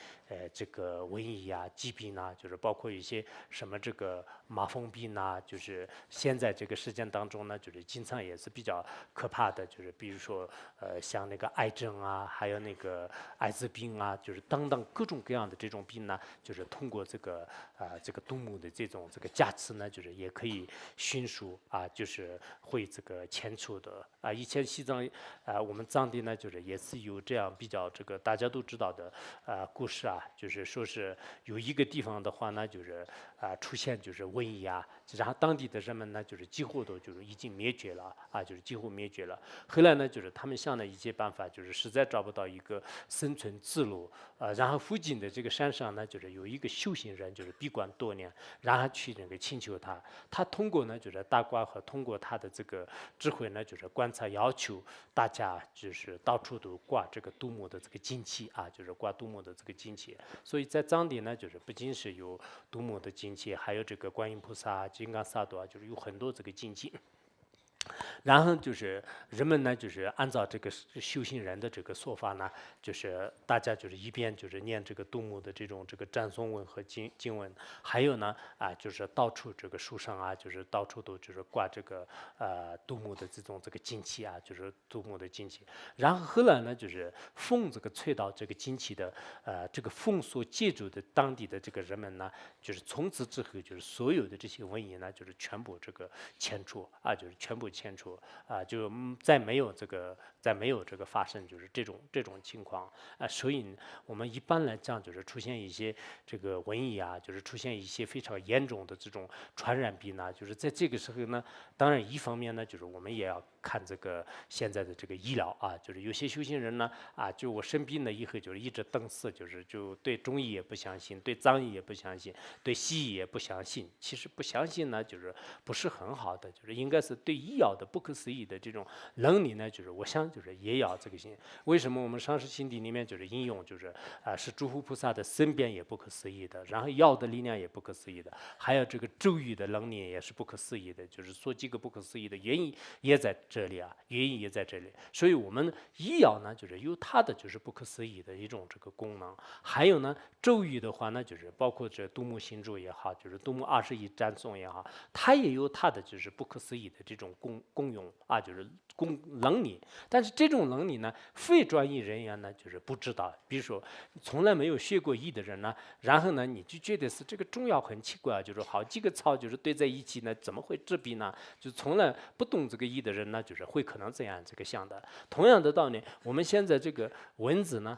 这个瘟疫啊、疾病啊，就是包括一些什么这个麻风病啊，就是现在这个实践当中呢，就是经常也是比较可怕的，就是比如说像那个癌症啊，还有那个艾滋病啊，就是等等各种各样的这种病呢，就是通过这个这个杜牧的这种这个加持呢，就是也可以迅速啊，就是会这个迁出的啊。以前西藏我们藏地呢，就是也是有这样比较这个大家都知道的故事啊，就是说是有一个地方的话呢，就是出现就是瘟疫啊，然后当地的人们呢，就是几乎都就是已经灭绝了啊，就是几乎灭绝了。后来呢，就是他们想了一些办法，就是实在找不到一个生存之路，然后附近的这个山上呢，就是有一个修行人，就是闭关多年，然后去那个请求他，他通过呢就是大观和通过他的这个智慧呢，就是观察要求大家就是到处都挂这个杜牧的这个旌旗啊，就是挂杜牧的这个旌旗，所以在藏地呢，就是不仅是有杜牧的旌旗，还有这个观音菩萨、金刚萨埵啊，就是有很多这个旌旗。然后就是人们呢，就是按照这个修行人的这个说法呢，就是大家就是一边就是念这个杜牧的这种这个赞颂文和经文，还有呢就是到处这个树上啊，就是到处都就是挂这个杜牧的这种这个旌旗啊，就是杜牧的旌旗。然后后来呢，就是风这个吹到这个旌旗的这个风所借助的当地的这个人们呢，就是从此之后就是所有的这些瘟疫呢，就是全部这个迁出啊，就是全部迁出啊，就再没有这个发生就是这种情况啊，所以我们一般来讲就是出现一些这个瘟疫啊，就是出现一些非常严重的这种传染病呢，就是在这个时候呢，当然一方面呢，就是我们也要看这个现在的这个医疗啊，就是有些修行人呢就我生病了以后就是一直等死，就对中医也不相信，对藏医也不相信，对西医也不相信。其实不相信呢，就是不是很好的，就是应该是对医药的不可思议的这种能力呢，就是我想就是也要这个信。为什么我们上师心地里面就是应用就是是诸佛菩萨的身边也不可思议的，然后药的力量也不可思议的，还有这个咒语的能力也是不可思议的，就是说几个不可思议的原因也在这里啊，原因也在这里。所以我们医药呢，就是有它的就是不可思议的一种这个功能。还有呢，咒语的话呢，就是包括这杜牧行咒也好，就是杜牧21赞颂也好，它也有它的就是不可思议的这种功用啊，就是能力。但是这种能力呢，非专业人员呢就是不知道。比如说从来没有学过医的人呢，然后呢你就觉得是这个中药很奇怪，就是好几个草就是堆在一起呢，怎么会治病呢？就从来不懂这个医的人呢，就是会可能这样这个想的。同样的道理，我们现在这个蚊子呢，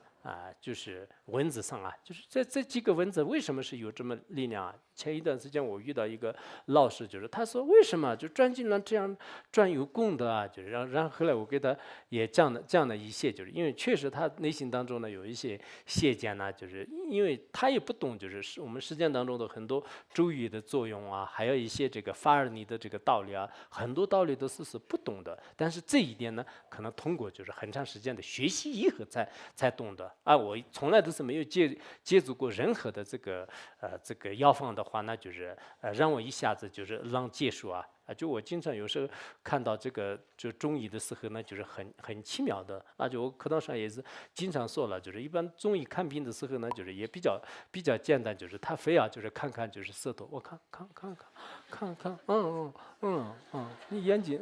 就是蚊子上啊，就是这几个蚊子为什么是有这么力量啊？前一段时间我遇到一个老师，就是他说为什么就转经轮这样转有功德啊？就是然后后来我给他也讲了一些，就是因为确实他内心当中呢有一些邪见呢，就是因为他也不懂，就是我们实践当中的很多咒语的作用啊，还有一些这个法尔尼的这个道理啊，很多道理都是不懂的。但是这一点呢，可能通过就是很长时间的学习以后才懂得啊。我从来都是没有接触过任何的这个药方的话，那就是让我一下子就是让结束啊。就我经常有时候看到这个就中医的时候呢，就是很奇妙的啊。就我课堂上也是经常说了，就是一般中医看病的时候呢，就是也比较简单，就是他非要就是看看就是舌头，我看，你眼睛，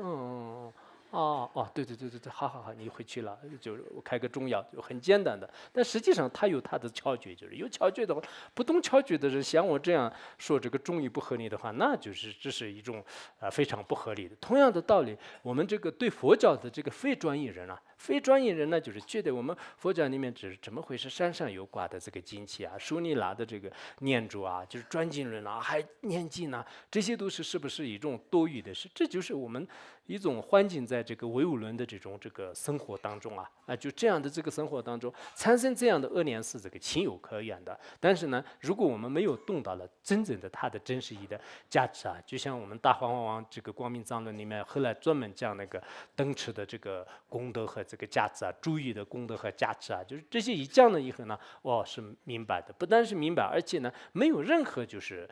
对，好，你回去了，就是我开个中药，就很简单的。但实际上他有他的窍诀，就是有窍诀的话，不懂窍诀的人像我这样说这个中医不合理的话，那就是这是一种非常不合理的。同样的道理，我们这个对佛教的这个非专业人啊，非专业人呢，就是觉得我们佛教里面只是怎么回事？山上有挂的这个经旗啊，苏尼拉的这个念珠啊，就是转经轮啊，还念经啊，这些都是不是一种多余的事？这就是我们一种环境，在这个唯物论的这个生活当中就这样的这个生活当中产生这样的恶念是这个情有可原的。但是呢，如果我们没有动到了真正的它的真实意义的价值就像我们大黄王这个光明藏论里面后来专门讲那个灯池的这个功德和这个价值注意的功德和价值就是这些一讲了以后呢，是明白的，不但是明白，而且呢，没有任何就是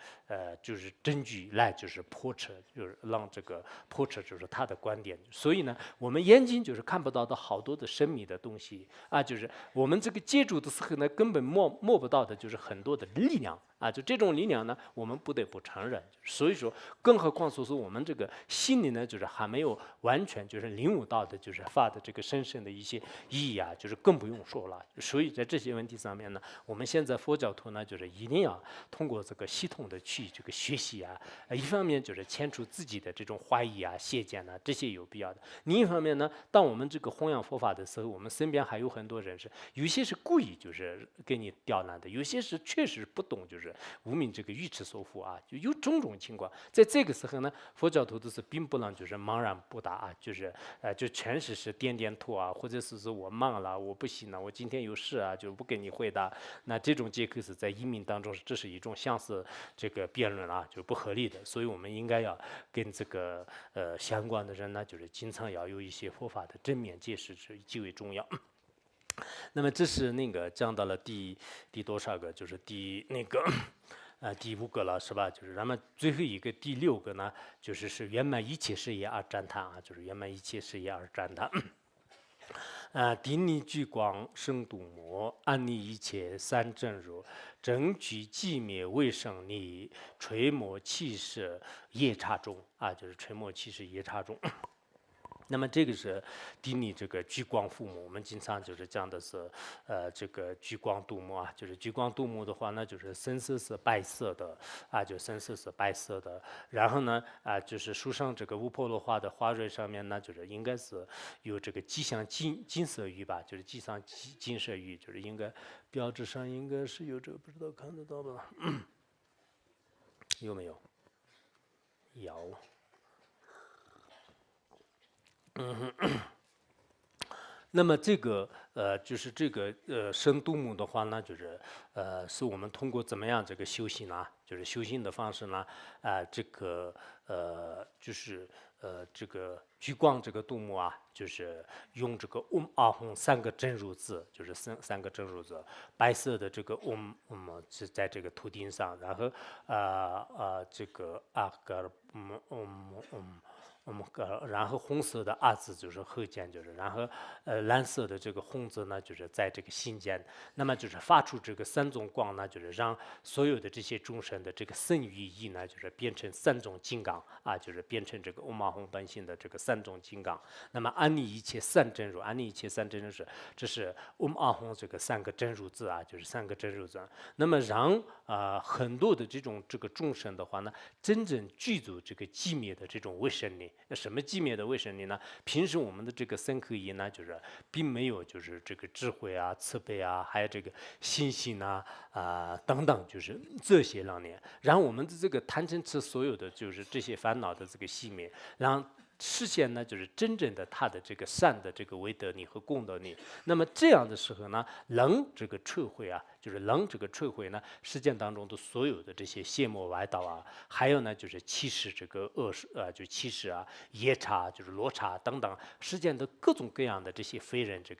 证据来就是破斥，就是让这个破斥就是他的观点。所以呢，我们眼睛就是看不到的好多的神秘的东西就是我们这个接触的时候呢，根本摸不到的，就是很多的力量就这种力量呢，我们不得不承认。所以说，更何况说是我们这个心里呢，就是还没有完全就是领悟到的，就是法的这个深深的一些意义就是更不用说了。所以在这些问题上面呢，我们现在佛教徒呢，就是一定要通过这个系统的去这个学习一方面就是迁除自己的这种怀疑邪见这些有必要的。另一方面呢，当我们这个弘扬佛法的时候，我们身边还有很多人有些是故意就是给你刁难的，有些是确实不懂，就是无名这个愚痴所缚就有种种情况。在这个时候呢，佛教徒都是并不能就是茫然不答就是就全是点点头或者是我忙了，我不行了，我今天有事就不给你回答。那这种结构是在移民当中，这是一种相似这个辩论就不合理的。所以我们应该要跟这个相关的人呢，就是经常要有一些佛法的正面解释，是极为重要。那么这是那个讲到了第多少个？就是第第5个了，是吧？就是咱们最后一个第6个呢，就是圆满一切事业而赞叹就是圆满一切事业而赞叹。顶礼具光生度摩，安利一切三正如，正具寂灭为胜利，垂摩气势夜叉中就是垂摩气势夜叉中。那么这个是顶礼这个聚光父母，我们经常就是讲的是这个聚光度母就是聚光度母的话呢，就是身色是白色的就身色是白色的。然后呢就是书上这个乌婆罗花的花蕊上面呢，就是应该是有这个吉祥金色玉吧，就是吉祥金色玉，就是应该标志上应该是有这个，不知道看得到吧？有没有？有。那么这个就是这个深度母的话呢，就是是我们通过怎么样这个修行就是修行的方式呢这个就是这个聚光这个度母就是用这个阿吽3个真如字，就是三个真如字，白色的这个是在这个图钉上，然后这个格然后红色的字就是后见，就是然后蓝色的这个红字呢，就是在这个心间。那么就是发出这个3种光呢，就是让所有的这些众生的这个身语意呢，就是变成3种金刚就是变成这个阿吽本性的这个3种金刚。那么安利一切三真如，安利一切三真如这是阿吽这个3个真如字就是3个真如字。那么让很多的这个众生的话呢，真正具足这个寂灭的这种为生力。什么寂灭的为生力呢？平时我们的这个身口意呢，就是并没有就是这个智慧慈悲还有这个信心等等，就是这些让你让我们的这个贪嗔痴所有的就是这些烦恼的这个熄灭，让实现呢，就是真正的他的这个善的这个为德力和功德力。那么这样的时候呢，能这个摧毁就是能这个摧毁呢世间当中的所有的这些邪魔歪道还有呢就是欺世这个恶事就欺世夜叉就是罗刹等等世间的各种各样的这些非人就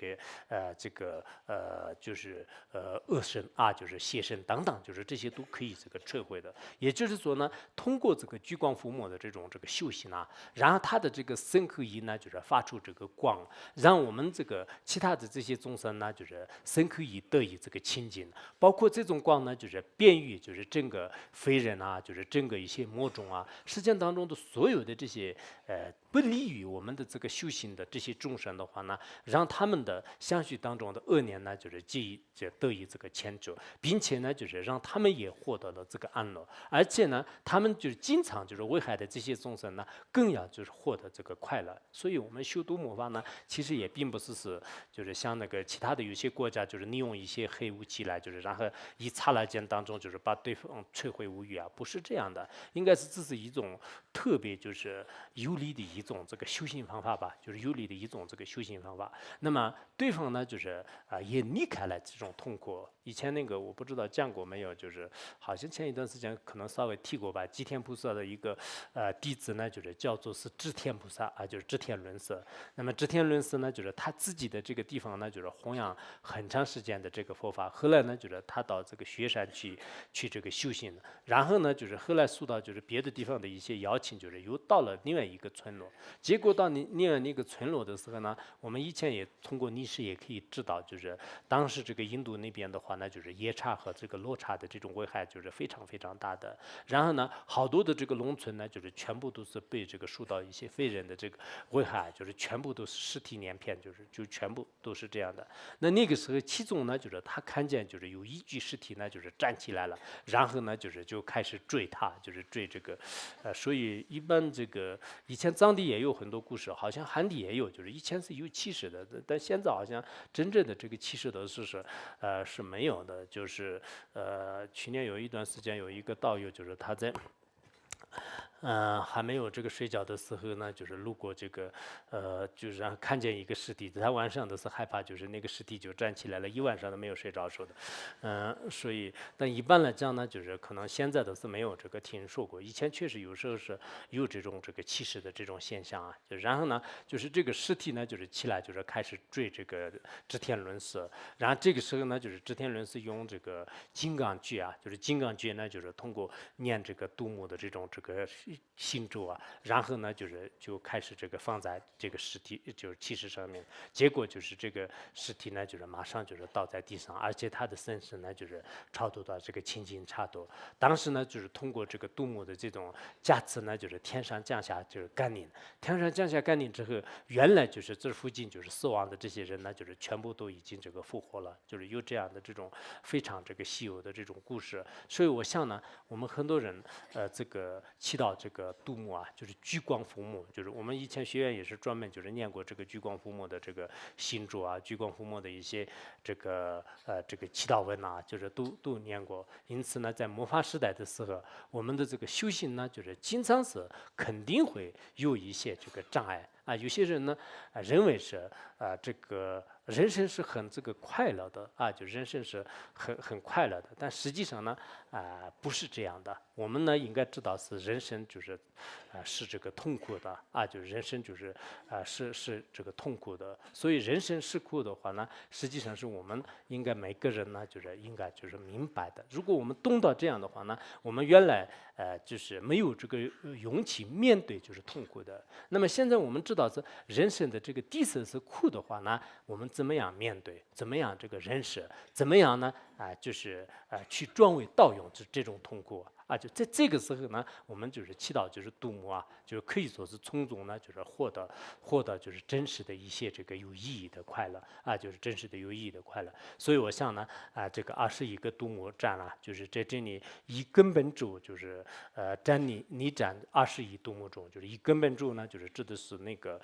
是恶神就是邪神等等，就是这些都可以这个摧毁的。也就是说呢，通过这个聚光伏魔的这个修行然后他的这个身口意呢，就是发出这个光，让我们这个其他的这些众生呢，就是身口意得以这个清净。包括这种光呢，就是便于就是整个非人就是整个一些魔种世间当中的所有的这些不利于我们的这个修行的这些众生的话呢，让他们的相续当中的恶念呢，就是得以这个牵制，并且呢，就是让他们也获得了这个安乐，而且呢，他们就是经常就是危害的这些众生呢，更要就是获得这个快乐。所以我们修毒魔法呢，其实也并不是就是像那个其他的有些国家就是利用一些黑武器来就是然后一刹那间当中就是把对方摧毁无余不是这样的，应该是这是一种特别就是有利的一种这个修行方法吧，就是有利的一种这个修行方法。那么对方呢，就是也离开了这种痛苦。以前那个我不知道讲过没有，就是好像前一段时间可能稍微提过吧。吉田菩萨的一个弟子呢，就是叫做是织田菩萨啊，就是织田论师。那么织田论师呢，就是他自己的这个地方呢，就是弘扬很长时间的这个佛法。后来呢，就是他到这个雪山去这个修行，然后呢，就是后来受到就是别的地方的一些邀请，就是又到了另外一个村落。结果到另外那个村落的时候呢，我们以前也通过历史也可以知道，就是当时这个印度那边的话呢，就是夜叉和这个落差的这种危害就是非常非常大的。然后呢，好多的这个农村呢，就是全部都是被这个受到一些非人的这个危害，就是全部都是尸体连片，就全部都是这样的。那个时候，其中呢，就是他看见就是有一具尸体呢，就是站起来了，然后呢，就开始追他，就是追这个，所以一般这个以前藏地也有很多故事，好像汉地也有，就是以前是有气势的，但现在好像真正的这个气势的是没有的。就是去年有一段时间有一个道友，就是他在。还没有这个睡觉的时候呢，就是路过这个，就是让看见一个尸体，他晚上都是害怕，就是那个尸体就站起来了，一晚上都没有睡着说的，所以但一般来讲呢，就是可能现在都是没有这个听说过，以前确实有时候是有这种这个气势的这种现象啊，就然后呢，就是这个尸体呢，就是起来就是开始追这个织田论师，然后这个时候呢，就是织田论师用这个金刚诀啊，就是金刚诀呢，就是通过念这个杜牧的这种这个心咒啊，然后呢，就开始这个放在这个尸体就是气势上面，结果就是这个尸体呢，就是马上就是倒在地上，而且他的身世呢，就是超度到这个清净刹土。当时呢，就是通过这个杜牧的这种加持呢，就是天上降下就是甘霖，天上降下甘霖之后，原来就是这附近就是死亡的这些人呢，就是全部都已经这个复活了，就是有这样的这种非常这个稀有的这种故事。所以我想呢，我们很多人这个祈祷这个杜牧啊，就是聚光浮木，就是我们以前学院也是专门就是念过这个聚光浮木的这个心咒啊，聚光浮木的一些这个这个祈祷文啊，就是都念过。因此呢，在末法时代的时候，我们的这个修行呢，就是经常是肯定会有一些这个障碍啊。有些人呢认为是这个人生是很这个快乐的啊，就人生是很快乐的，但实际上呢不是这样的。我们呢应该知道是人生就是是这个痛苦的啊，就是人生就是是这个痛苦的。所以人生是苦的话呢，实际上是我们应该每个人呢就是应该就是明白的。如果我们懂到这样的话呢，我们原来就是没有这个勇气面对就是痛苦的。那么现在我们知道是人生的这个底色是苦的话呢，我们怎么样面对？怎么样这个认识？怎么样呢？就是去转为道用这种痛苦啊，就在这个时候呢，我们就是祈祷，就是杜牧啊，就是可以说是从中呢，就是获得就是真实的一些这个有意义的快乐啊，就是真实的有意义的快乐。所以我想呢，这个21个杜牧占了，就是在这里以根本咒，就是占你占21杜牧中，就是以根本咒呢，就是指的是那个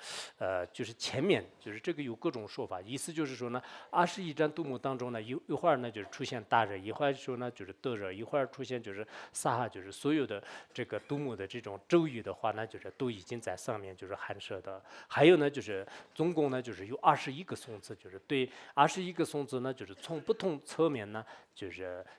就是前面就是这个有各种说法，意思就是说呢，21占杜牧当中呢，一会儿呢就是出现大热，一会儿说呢就是得热，一会儿出现就是撒哈，就是所有的这个杜牧的这种咒语的话呢，就是都已经在上面就是含摄的。还有呢，就是总共呢就是有21个颂词，就是对21个颂词呢，就是从不同侧面呢，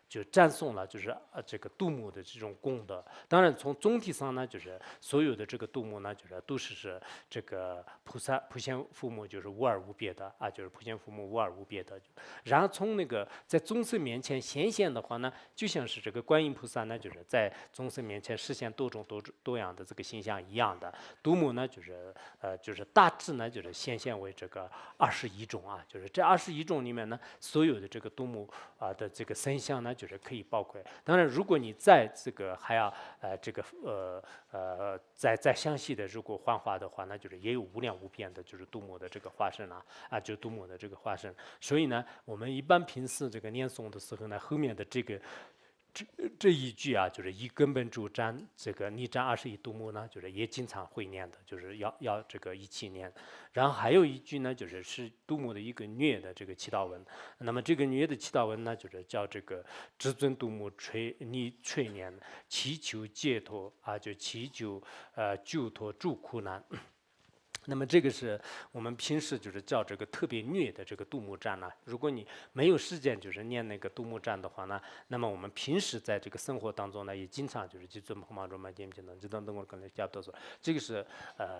就赞颂了就是这个杜牧的这种功德。当然从总体上呢，就是所有的这个杜牧呢，就是都是这个普贤父母就是无二无别的啊，就是普贤父母无二无别的。然后从那个在众生面前显现的话呢，就像是这个观音菩萨呢，就是在众生面前实现多样的这个形象一样的。杜牧呢，就是大致呢，就是显现为这个21种啊，就是这21种里面呢，所有的这个杜牧的这个身相呢，就是可以包括。当然，如果你在这个还要这个再详细的如果幻化的话，那就是也有无量无边的，就是杜牧的这个化身就杜牧的这个化身。所以呢，我们一般平时这个念诵的时候呢，后面的这一句啊，就是以根本主占这个你占21杜牧呢，就是也经常会念的，就是要这个一起念。然后还有一句呢，是杜牧的一个虐的这个祈祷文。那么这个虐的祈祷文呢，就是叫这个至尊杜牧你垂念，祈求解脱啊，就祈求救脱诸苦难。那么这个是我们平时就是叫这个特别虐的这个杜牧赞呢。如果你没有时间就是念那个杜牧赞的话呢，那么我们平时在这个生活当中呢，也经常就是去做梦中嘛，点等，这等我可能加多说，这个是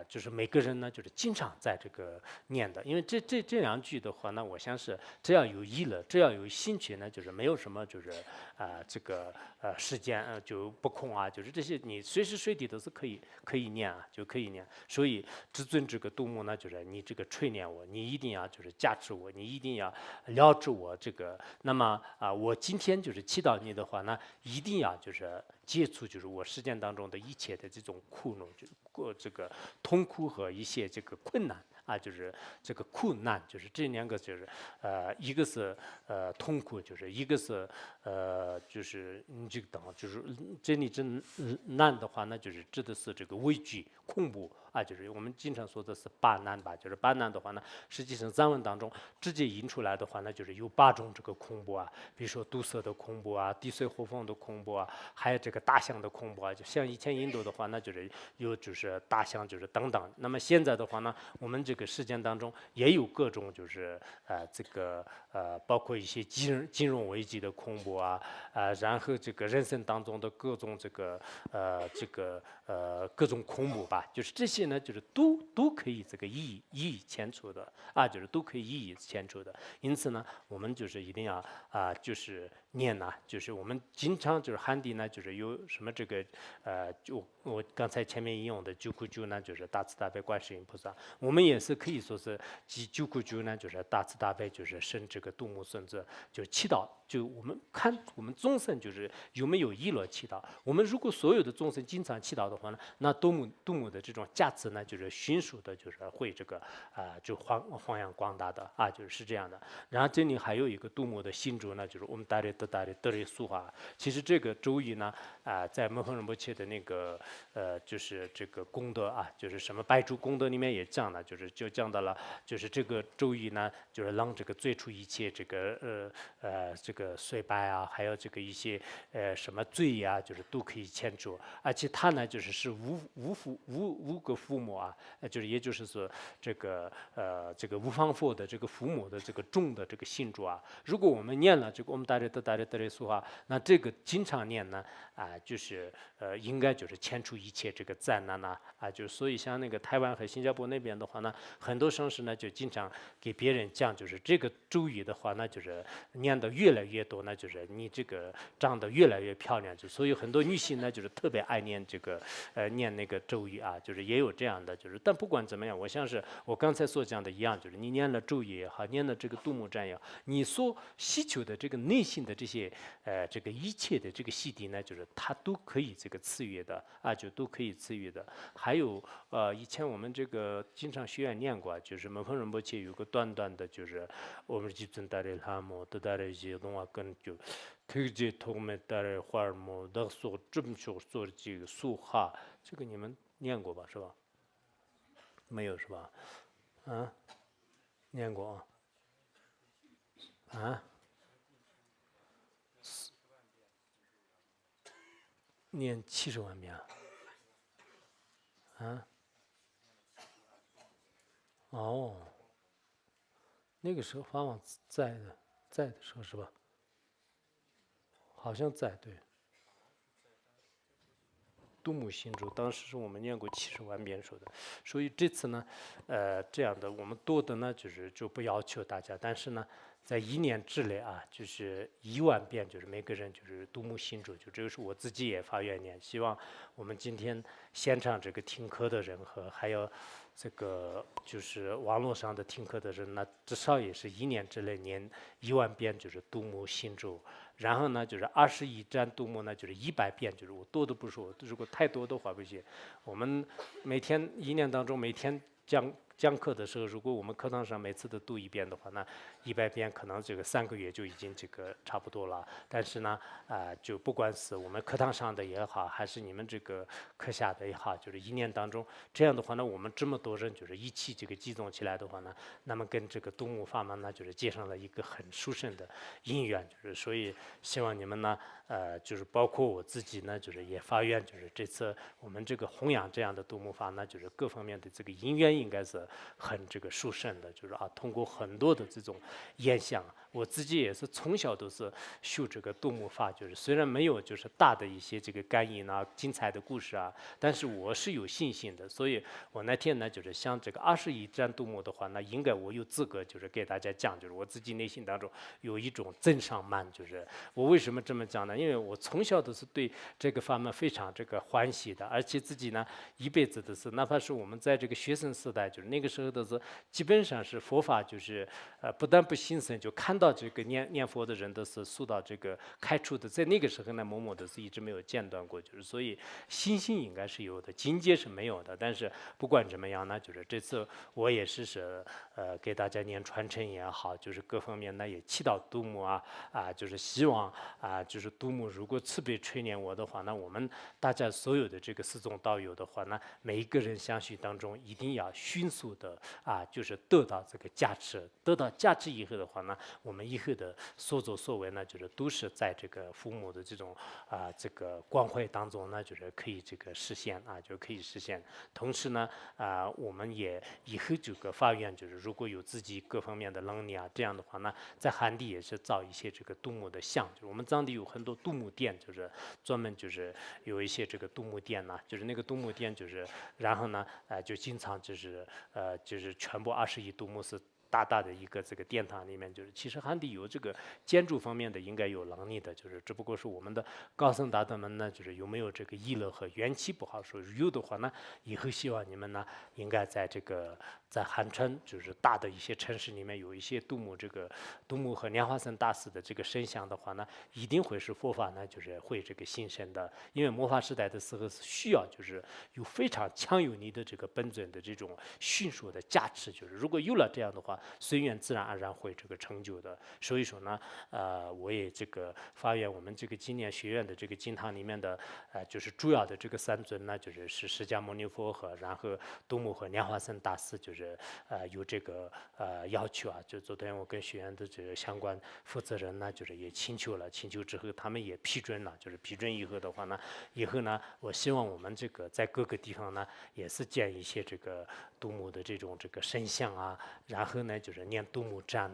就是每个人呢就是经常在这个念的，因为这两句的话呢，我想是只要有意了，只要有兴趣呢，就是没有什么就是这个时间就不空啊，就是这些你随时随地都是可以念啊，就可以念，所以至尊这个杜牧呢，就是你这个垂念我，你一定要就是加持我，你一定要了知我这个。那么我今天就是祈祷你的话呢，一定要就是接触就是我实践当中的一切的这种苦恼，就这个痛苦和一些这个困难。就是这个苦难，就是这两个，就是一个是痛苦，就是一个是就是你这个等，就是这里这难的话，那就是指的是这个畏惧、恐怖就是我们经常说的是八难吧，就是八难的话呢，实际上藏文当中直接引出来的话呢，就是有8种这个恐怖比如说毒蛇的恐怖地水火风的恐怖还有这个大象的恐怖就像以前印度的话，那就是有就是大象就是等等。那么现在的话呢，我们这个事件当中也有各种就是这个包括一些金融危机的恐怖然后这个人生当中的各种这个各种恐怖吧，就是这些呢，就是都可以这个一以牵出的就是都可以一以牵出的。因此呢，我们就是一定要就是念就是我们经常就是汉地呢，就是有什么这个就我刚才前面引用的九苦咒呢，就是大慈大悲观世音菩萨，我们也是可以说是即九苦咒呢，就是大慈大悲，就是生这个杜牧孙子，就祈祷。就我们看我们众生就是有没有意乐祈祷。我们如果所有的众生经常祈祷的话呢，那杜牧的这种价值呢，就是迅速的，就是会这个就发扬光大的就是这样的。然后这里还有一个杜牧的信咒呢，就是我们大力得力苏哈。其实这个咒语呢在摩诃仁波切的那个就是这个功德就是什么白珠功德里面也讲了，就讲到了，就是这个咒语呢，就是让这个最初一切这个这个衰败还有这个一些什么罪就是都可以牵除，而且他呢就是五个父母就是也就是说这个这个无方佛的这个父母的这个种的这个信主如果我们念了这个我们大力得力苏那这个经常念呢就是应该就是牵除一切这个灾难就是所以像那个台湾和新加坡那边的话呢，很多城市呢就经常给别人讲，就是这个咒语的话呢，就是念的越来越多呢，就是你这个长得越来越漂亮，所以很多女性呢就是特别爱念这个念那个咒语就是也有这样的，就是但不管怎么样，我像是我刚才所讲的一样，就是你念了咒语也好，念了这个杜牧赞也好，你所希求的这个内心的这些这个一切的这个洗涤呢，就是它都可以这个赐予的就都可以赐予的。还有以前我们这个经常学院念过，就是摩诃仁波切有个短短的，就是我们基尊达赖哈摩得达赖些东跟就推荐托没达赖花尔摩得所正修所这个苏哈，这个你们念过吧？是吧？没有是吧？念过念70万遍哦，那个时候法王在的时候是吧？好像在对。杜牧信咒，当时是我们念过70万遍说的，所以这次呢，这样的我们多的呢，就不要求大家，但是呢，在1年之内就是1万遍，就是每个人就是杜牧信咒，就这个是我自己也发愿念，希望我们今天现场这个听课的人和还有这个就是网络上的听课的人，那至少也是1年之内念1万遍，就是杜牧信咒。然后呢，就是21章杜牧呢，就是100遍，就是我多的不说，如果太多的话不行。我们每天1年当中每天讲讲课的时候，如果我们课堂上每次都读一遍的话，那100遍可能这个3个月就已经这个差不多了。但是呢，就不管是我们课堂上的也好，还是你们这个课下的也好，就是1年当中，这样的话呢，我们这么多人就是一起这个集中起来的话呢，那么跟这个杜牧法门呢，就是结上了一个很殊胜的因缘，就是所以希望你们呢，就是包括我自己呢，就是也发愿，就是这次我们这个弘扬这样的杜牧法呢，就是各方面的这个因缘应该是很这个殊胜的，就是通过很多的这种演讲，我自己也是从小都是修这个杜牧法，就是虽然没有就是大的一些这个感应啊、精彩的故事啊，但是我是有信心的，所以我那天呢，就是像这个21章杜牧的话，那应该我有资格就是给大家讲，就是我自己内心当中有一种增上慢，就是我为什么这么讲呢？因为我从小都是对这个法门非常这个欢喜的，而且自己呢一辈子都是，哪怕是我们在这个学生时代，就是那个时候都是基本上是佛法就是不但不兴盛，就看到这个念佛的人都是受到这个开除的，在那个时候呢，某某都是一直没有间断过，就是所以心性应该是有的，境界是没有的。但是不管怎么样呢，就是这次我也是给大家念传承也好，就是各方面呢也祈祷杜牧就是希望就是杜牧如果慈悲垂怜我的话，那我们大家所有的这个四众道友的话呢，每一个人相续当中一定要迅速的就是得到这个加持，得到加持以后的话呢，我们以后的所作所为呢，就是都是在这个父母的这种这个关怀当中呢，就是可以这个实现就可以实现。同时呢我们也以后这个发愿，就是如果有自己各方面的能力这样的话呢，在汉地也是造一些这个杜牧的像，就是我们藏地有很多杜牧殿，就是专门就是有一些这个杜牧殿就是那个杜牧殿就是然后呢就经常就是就是全部21杜牧是大大的一个这个殿堂里面，就是其实汉地有这个建筑方面的应该有能力的，就是只不过是我们的高僧大德们呢，就是有没有这个意乐和元气不好说，有的话呢，以后希望你们呢应该在这个在汉川就是大的一些城市里面有一些杜牧和莲花生大师的这个声响的话呢，一定会是佛法呢就是会这个兴盛的，因为末法时代的时候是需要就是有非常强有力的这个本尊的这种迅速的加持，就是如果有了这样的话，随缘自然而然会这个成就的。所以说呢，我也这个发愿，我们这个今年学院的这个经堂里面的就是主要的这个3尊呢，就是释迦牟尼佛和然后杜牧和莲花生大师，就是有这个要求就昨天我跟学院的这个相关负责人呢，就是也请求了，请求之后他们也批准了，就是批准以后的话呢，以后呢，我希望我们这个在各个地方呢，也是建一些这个杜牧的这种这个神像然后呢就是念杜牧赞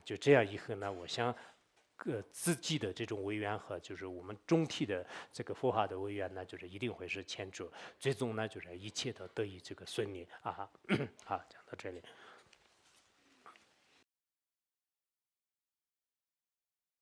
就这样以后呢，我想自己的这种为缘和就是我们总体的这个佛法的为缘呢，就是一定会是前者，最终呢就是一切都得以这个顺利好，讲到这里。